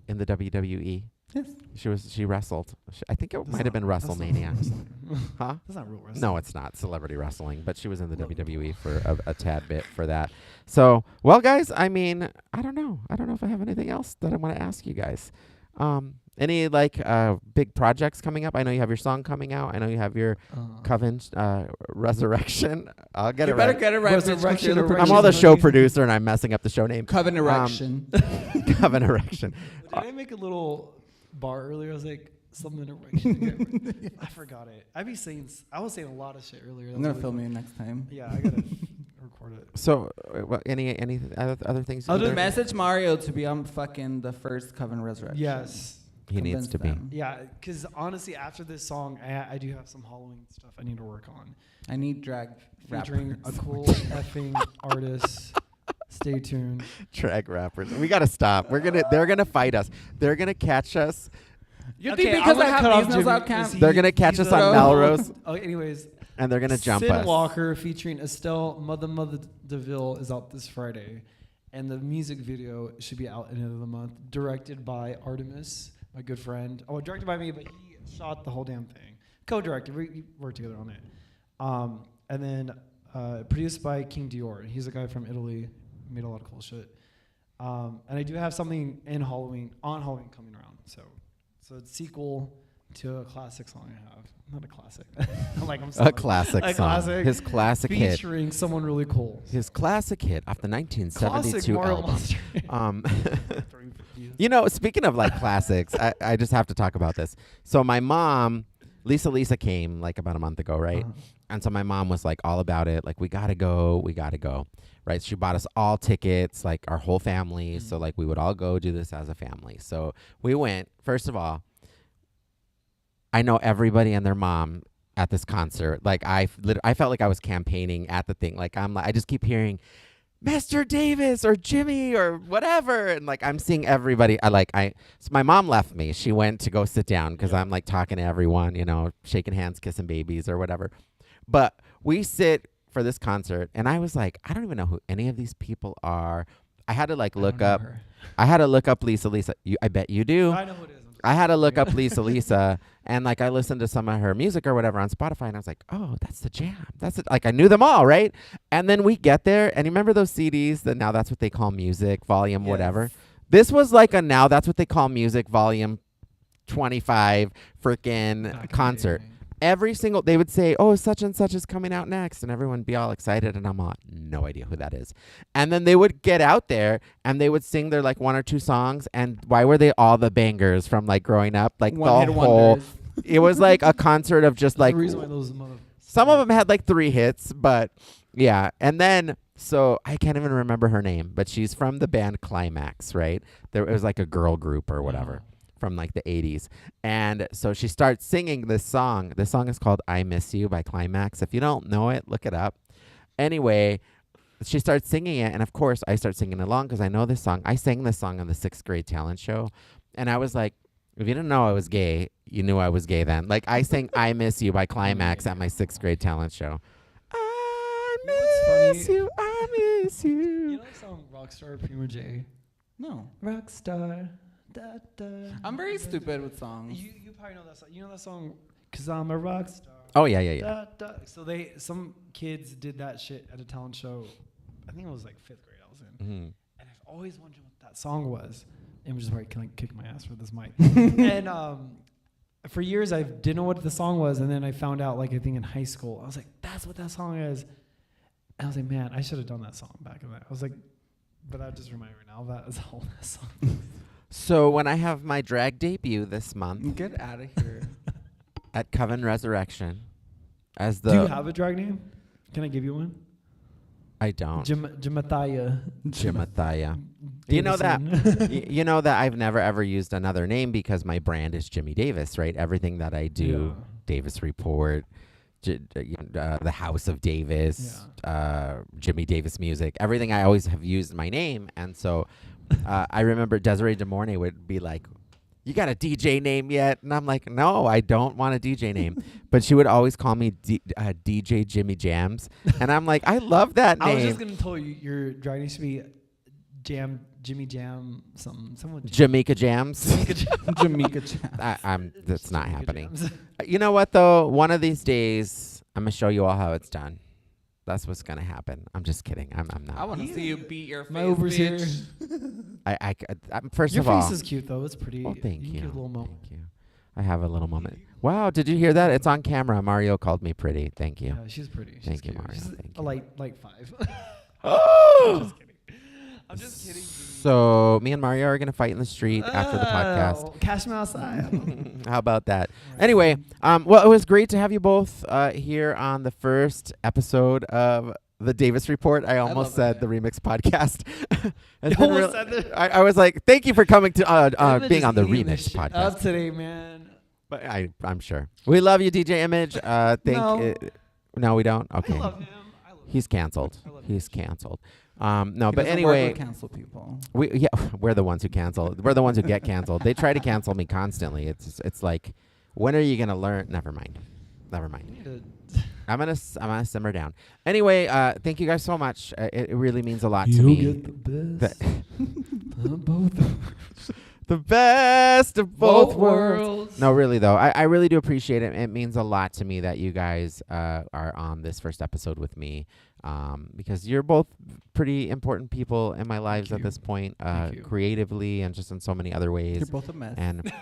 [SPEAKER 1] in the WWE?
[SPEAKER 2] Yes.
[SPEAKER 1] She wrestled. I think it
[SPEAKER 4] That's
[SPEAKER 1] might have been
[SPEAKER 4] not- that's not
[SPEAKER 1] WrestleMania.
[SPEAKER 4] wrestling.
[SPEAKER 1] Huh?
[SPEAKER 4] That's not real wrestling.
[SPEAKER 1] No, it's not celebrity wrestling, but she was in the WWE for a tad bit for that. So, well, guys, I mean, I don't know. I don't know if I have anything else that I want to ask you guys. Any like big projects coming up? I know you have your song coming out. I know you have your Coven Resurrection. I'll get
[SPEAKER 2] You
[SPEAKER 1] it
[SPEAKER 2] better
[SPEAKER 1] right.
[SPEAKER 2] get it right. bitch, 'cause
[SPEAKER 4] Resurrection
[SPEAKER 2] you're the
[SPEAKER 4] or
[SPEAKER 1] I'm all the
[SPEAKER 2] producer.
[SPEAKER 1] show producer, and I'm messing up the show name.
[SPEAKER 2] Coven erection.
[SPEAKER 1] Coven Erection.
[SPEAKER 4] Did I make a little bar earlier? I was like, something erection. I forgot it. I was saying a lot of shit earlier.
[SPEAKER 2] I'm gonna film you next time.
[SPEAKER 4] Yeah, I gotta record it.
[SPEAKER 1] So, any other things?
[SPEAKER 2] I'll just
[SPEAKER 1] either-
[SPEAKER 2] message Mario to be on fucking the first Coven Resurrection.
[SPEAKER 4] Yes.
[SPEAKER 1] He needs
[SPEAKER 2] Convince
[SPEAKER 1] to be.
[SPEAKER 2] them.
[SPEAKER 4] Yeah, because honestly, after this song, I do have some Halloween stuff I need to work on.
[SPEAKER 2] I need drag
[SPEAKER 4] Featuring
[SPEAKER 2] rappers.
[SPEAKER 4] a cool effing artist. Stay tuned.
[SPEAKER 1] Drag rappers. We gotta stop. They're gonna fight us. They're gonna catch us.
[SPEAKER 2] You
[SPEAKER 4] Okay,
[SPEAKER 2] think
[SPEAKER 4] I'm
[SPEAKER 2] because I
[SPEAKER 4] gonna cut
[SPEAKER 2] have
[SPEAKER 4] off
[SPEAKER 2] these nails
[SPEAKER 4] Jimmy
[SPEAKER 2] out
[SPEAKER 4] 'cause
[SPEAKER 2] can't?
[SPEAKER 4] he-
[SPEAKER 1] They're gonna catch
[SPEAKER 4] he's
[SPEAKER 1] us on
[SPEAKER 2] a-
[SPEAKER 1] Melrose,
[SPEAKER 4] Anyways,
[SPEAKER 1] and they're gonna jump
[SPEAKER 4] Sin
[SPEAKER 1] us.
[SPEAKER 4] Walker featuring Estelle Mother DeVille is out this Friday, and the music video should be out at the end of the month. Directed by Artemis, my good friend. Oh, directed by me, but he shot the whole damn thing. Co-directed, we worked together on it. And then produced by King Dior. He's a guy from Italy, made a lot of cool shit. And I do have something on Halloween coming around. So it's sequel to a classic song I have. Not a classic. I'm
[SPEAKER 1] A
[SPEAKER 4] sorry.
[SPEAKER 1] classic
[SPEAKER 4] A
[SPEAKER 1] song.
[SPEAKER 4] classic
[SPEAKER 1] His classic hit.
[SPEAKER 4] featuring someone really cool.
[SPEAKER 1] His classic hit off the 1972
[SPEAKER 4] Classic Mario
[SPEAKER 1] album.
[SPEAKER 4] Monster.
[SPEAKER 1] You know, speaking of like classics, I just have to talk about this. So my mom, Lisa came like about a month ago, right? And so my mom was like all about it. Like, we gotta go, right? She bought us all tickets, like our whole family. So like we would all go do this as a family. So we went. First of all, I know everybody and their mom at this concert. Like I felt like I was campaigning at the thing. Like I just keep hearing Mr. Davis or Jimmy or whatever, and like I'm seeing everybody. So my mom left me. She went to go sit down because I'm like talking to everyone, you know, shaking hands, kissing babies or whatever. But we sit for this concert, and I was like, I don't even know who any of these people are. I had to like
[SPEAKER 4] I
[SPEAKER 1] look
[SPEAKER 4] don't know
[SPEAKER 1] up.
[SPEAKER 4] her.
[SPEAKER 1] I had to look up Lisa. I bet you do.
[SPEAKER 4] I know who it is.
[SPEAKER 1] I had to look up Lisa, and like I listened to some of her music or whatever on Spotify, and I was like, oh, that's the jam. That's it. Like I knew them all, right? And then we get there, and you remember those CDs that now that's what they call music, volume, whatever. This was like a now that's what they call music, volume 25 freaking concert. Every single, they would say, oh, such and such is coming out next. And everyone would be all excited. And I'm like, no idea who that is. And then they would get out there and they would sing their like one or two songs. And why were they all the bangers from like growing up? Like
[SPEAKER 2] One-hit
[SPEAKER 1] the whole,
[SPEAKER 2] wonders.
[SPEAKER 1] it was like a concert of just
[SPEAKER 4] Like
[SPEAKER 1] like,
[SPEAKER 4] the reason why those
[SPEAKER 1] some of them had like 3 hits, but yeah. And then, so I can't even remember her name, but she's from the band Climax, right? There it was like a girl group or whatever. From like the 80s. And so she starts singing this song. This song is called I Miss You by Climax. If you don't know it, look it up. Anyway, she starts singing it. And of course, I start singing along because I know this song. I sang this song on the 6th grade talent show. And I was like, if you didn't know I was gay, you knew I was gay then. Like I sang I Miss You by Climax at my 6th grade talent show. I miss you, I miss you.
[SPEAKER 4] You know the song Rockstar, Prima J?
[SPEAKER 2] No.
[SPEAKER 4] Rockstar. Da, da,
[SPEAKER 2] I'm very stupid with songs.
[SPEAKER 4] You probably know that song. You know that song, Cause I'm a rock star.
[SPEAKER 1] Oh, yeah.
[SPEAKER 4] Da, da. So some kids did that shit at a talent show. I think it was like 5th grade I was in.
[SPEAKER 1] Mm-hmm.
[SPEAKER 4] And I've always wondered what that song was. And which is why I can like kick my ass for this mic. And for years I didn't know what the song was. And then I found out like I think in high school. I was like, that's what that song is. And I was like, man, I should have done that song back in that. I was like, but that just reminded me now that is all that song is.
[SPEAKER 1] So when I have my drag debut this month
[SPEAKER 2] Get out of here.
[SPEAKER 1] at Coven Resurrection, as the
[SPEAKER 4] Do you have a drag name? Can I give you one?
[SPEAKER 1] I don't.
[SPEAKER 4] Jamathia.
[SPEAKER 1] Jimathia. You know that you know that I've never ever used another name because my brand is Jimmy Davis, right? Everything that I do,
[SPEAKER 4] Yeah.
[SPEAKER 1] Davis Report, the House of Davis, Jimmy Davis Music, everything I always have used my name, and so I remember Desiree DeMornay would be like, you got a DJ name yet? And I'm like, no, I don't want a DJ name. But she would always call me DJ Jimmy Jams. And I'm like, I love that name.
[SPEAKER 4] I was just going to tell you, your drag name should be Jimmy Jam, something. Someone
[SPEAKER 1] Jamaica Jams.
[SPEAKER 2] Jamaica Jam.
[SPEAKER 1] That's not
[SPEAKER 4] Jamaica
[SPEAKER 1] happening.
[SPEAKER 4] Jams.
[SPEAKER 1] You know what, though? One of these days, I'm going to show you all how it's done. That's what's going to happen. I'm just kidding. I'm not.
[SPEAKER 2] I want to see you beat your face,
[SPEAKER 4] My Uber's here.
[SPEAKER 1] bitch. First
[SPEAKER 4] Your
[SPEAKER 1] of all.
[SPEAKER 4] face is cute, though. It's pretty.
[SPEAKER 1] Well, thank
[SPEAKER 4] can
[SPEAKER 1] you.
[SPEAKER 4] get a little moment.
[SPEAKER 1] Thank you. I have a little moment. Wow, did you hear that? It's on camera. Mario called me pretty. Thank you.
[SPEAKER 4] Yeah, she's pretty. She's
[SPEAKER 1] Thank you,
[SPEAKER 4] cute.
[SPEAKER 1] Mario.
[SPEAKER 4] She's
[SPEAKER 1] Thank
[SPEAKER 4] a
[SPEAKER 1] you.
[SPEAKER 4] light 5.
[SPEAKER 1] Oh!
[SPEAKER 4] Just kidding. I'm just kidding.
[SPEAKER 1] So me and Mario are gonna fight in the street after the podcast.
[SPEAKER 4] Cash me outside.
[SPEAKER 1] How about that? Anyway, well, it was great to have you both here on the first episode of the Davis Report. I almost said
[SPEAKER 2] it.
[SPEAKER 1] the Remix podcast.
[SPEAKER 4] You almost said that?
[SPEAKER 1] I was like, thank you for coming to being on the
[SPEAKER 4] Image is eating
[SPEAKER 1] Remix
[SPEAKER 4] this shit
[SPEAKER 1] podcast.
[SPEAKER 4] Up today, man.
[SPEAKER 1] But I'm sure we love you, DJ Image. No, we don't. Okay,
[SPEAKER 4] I love him. I love
[SPEAKER 1] he's canceled.
[SPEAKER 4] I love
[SPEAKER 1] He's
[SPEAKER 4] him.
[SPEAKER 1] canceled. No,
[SPEAKER 2] He
[SPEAKER 1] but
[SPEAKER 2] doesn't work
[SPEAKER 1] anyway,
[SPEAKER 2] with cancel people.
[SPEAKER 1] we're the ones who cancel. We're the ones who get canceled. They try to cancel me constantly. It's like, when are you gonna learn? Never mind. I'm gonna simmer down. Anyway, thank you guys so much. It really means a lot to me.
[SPEAKER 4] You get the best of both.
[SPEAKER 1] The best of both
[SPEAKER 4] Both
[SPEAKER 1] worlds.
[SPEAKER 4] worlds.
[SPEAKER 1] No, really though, I really do appreciate it. It means a lot to me that you guys are on this first episode with me, because you're both pretty important people in my lives at
[SPEAKER 4] you.
[SPEAKER 1] this point,
[SPEAKER 4] Thank you.
[SPEAKER 1] creatively and just in so many other ways.
[SPEAKER 2] You're both a mess.
[SPEAKER 1] And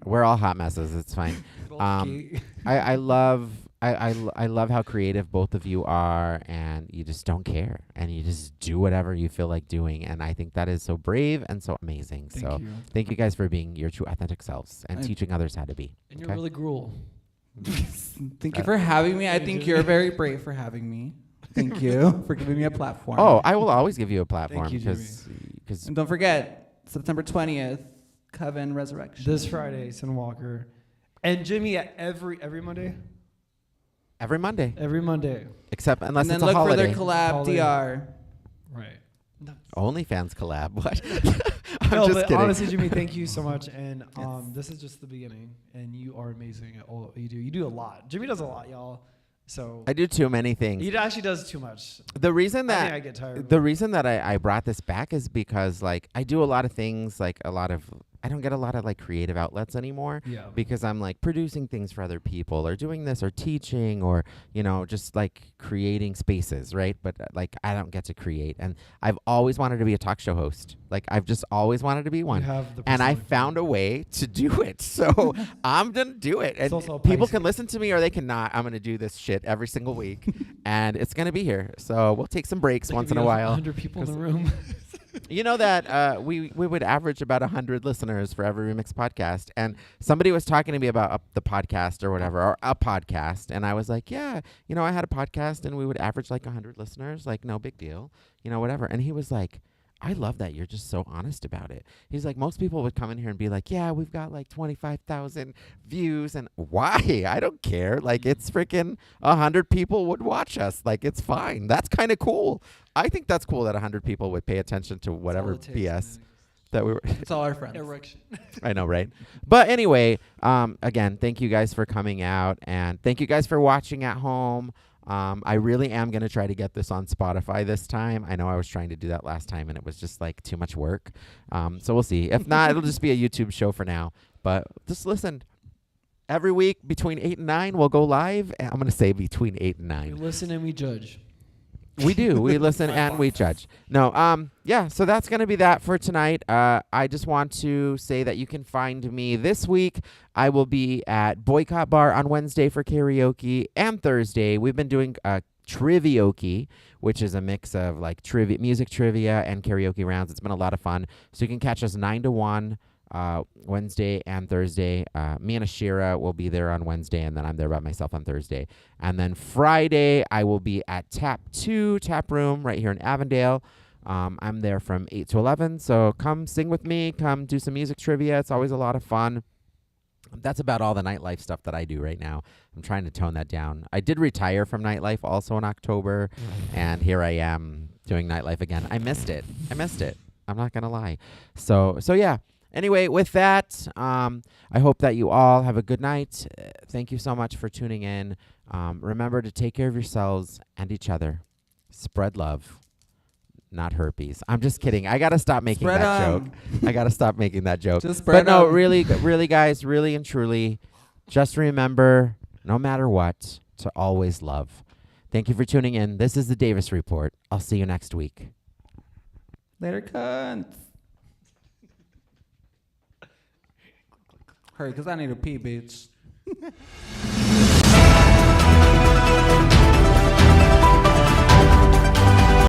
[SPEAKER 1] we're all hot messes. It's fine.
[SPEAKER 4] Both gay.
[SPEAKER 1] I love how creative both of you are, and you just don't care, and you just do whatever you feel like doing, and I think that is so brave and so amazing.
[SPEAKER 4] Thank you.
[SPEAKER 1] Thank you guys for being your true authentic selves and teaching others how to be.
[SPEAKER 4] And you're
[SPEAKER 1] okay?
[SPEAKER 4] really gruel.
[SPEAKER 2] Thank you for having me. I think you're very brave for having me. Thank you for giving me a platform.
[SPEAKER 1] Oh, I will always give you a platform
[SPEAKER 4] you,
[SPEAKER 1] because
[SPEAKER 2] And don't forget, September 20th, Coven Resurrection.
[SPEAKER 4] This Friday, Sin Walker. And Jimmy at every Monday?
[SPEAKER 1] every Monday,
[SPEAKER 4] Every Monday.
[SPEAKER 1] except unless
[SPEAKER 2] and then
[SPEAKER 1] it's a
[SPEAKER 2] look
[SPEAKER 1] holiday.
[SPEAKER 2] for their collab
[SPEAKER 4] Holiday.
[SPEAKER 2] DR.
[SPEAKER 4] Right.
[SPEAKER 1] OnlyFans collab. What? I'm
[SPEAKER 4] No,
[SPEAKER 1] just
[SPEAKER 4] but
[SPEAKER 1] kidding.
[SPEAKER 4] honestly, Jimmy, thank you so much. And
[SPEAKER 2] Yes.
[SPEAKER 4] this is just the beginning. And you are amazing at all you do. You do a lot. Jimmy does a lot, y'all. So
[SPEAKER 1] I do too many things.
[SPEAKER 4] he actually does too much.
[SPEAKER 1] The reason
[SPEAKER 4] I think
[SPEAKER 1] that
[SPEAKER 4] I get tired.
[SPEAKER 1] the reason that I brought this back is because like I do a lot of things, like I don't get a lot of like creative outlets anymore
[SPEAKER 4] Yeah.
[SPEAKER 1] because I'm like producing things for other people or doing this or teaching or, you know, just like creating spaces, right? But like I don't get to create. And I've always wanted to be a talk show host. Like I've just always wanted to be
[SPEAKER 4] You
[SPEAKER 1] one.
[SPEAKER 4] have the
[SPEAKER 1] And I
[SPEAKER 4] personality.
[SPEAKER 1] found a way to do it. So I'm going to do it.
[SPEAKER 4] It's
[SPEAKER 1] And
[SPEAKER 4] also a
[SPEAKER 1] people
[SPEAKER 4] Pisces.
[SPEAKER 1] can listen to me or they cannot. I'm going to do this shit every single week. And it's going to be here. So we'll take some breaks
[SPEAKER 4] There
[SPEAKER 1] once
[SPEAKER 4] could
[SPEAKER 1] in a
[SPEAKER 4] be
[SPEAKER 1] while.
[SPEAKER 4] 100 people in the room.
[SPEAKER 1] You know that we would average about 100 listeners for every Remix podcast. And somebody was talking to me about the podcast or whatever, or a podcast. And I was like, yeah, you know, I had a podcast and we would average like 100 listeners. Like, no big deal, you know, whatever. And he was like, I love that you're just so honest about it. He's like, most people would come in here and be like, yeah, we've got like 25,000 views. And why? I don't care. Like, it's freaking 100 people would watch us. Like, it's fine. That's kind of cool. I think that's cool that 100 people would pay attention to whatever
[SPEAKER 4] That's all it
[SPEAKER 1] BS
[SPEAKER 4] takes,
[SPEAKER 1] that we were.
[SPEAKER 2] It's all our friends.
[SPEAKER 4] Erection.
[SPEAKER 1] I know, right? But anyway, again, thank you guys for coming out. And thank you guys for watching at home. I really am going to try to get this on Spotify this time. I know I was trying to do that last time and it was just like too much work. So we'll see. If not, it'll just be a YouTube show for now. But just listen. Every week between 8 and 9, we'll go live. And I'm going to say between 8 and
[SPEAKER 4] We
[SPEAKER 1] 9.
[SPEAKER 4] listen and we judge.
[SPEAKER 1] We do. We listen and we judge. No, yeah, so that's going to be that for tonight. I just want to say that you can find me this week. I will be at Boycott Bar on Wednesday for karaoke and Thursday. We've been doing Trivioke, which is a mix of like music trivia and karaoke rounds. It's been a lot of fun. So you can catch us 9 to 1. Wednesday and Thursday. Me and Ashira will be there on Wednesday, and then I'm there by myself on Thursday. And then Friday, I will be at Tap Room right here in Avondale. I'm there from 8 to 11, so come sing with me. Come do some music trivia. It's always a lot of fun. That's about all the nightlife stuff that I do right now. I'm trying to tone that down. I did retire from nightlife also in October, and here I am doing nightlife again. I missed it. I'm not going to lie. So yeah. Anyway, with that, I hope that you all have a good night. Thank you so much for tuning in. Remember to take care of yourselves and each other. Spread love, not herpes. I'm just kidding. I got to stop making
[SPEAKER 2] Spread
[SPEAKER 1] that
[SPEAKER 2] 'em.
[SPEAKER 1] joke. I got to stop making that joke.
[SPEAKER 2] Just
[SPEAKER 1] But
[SPEAKER 2] spread
[SPEAKER 1] no,
[SPEAKER 2] 'em.
[SPEAKER 1] really, guys, really and truly, just remember, no matter what, to always love. Thank you for tuning in. This is the Davis Report. I'll see you next week.
[SPEAKER 2] Later, cunts. Hurry, because I need to pee, bitch.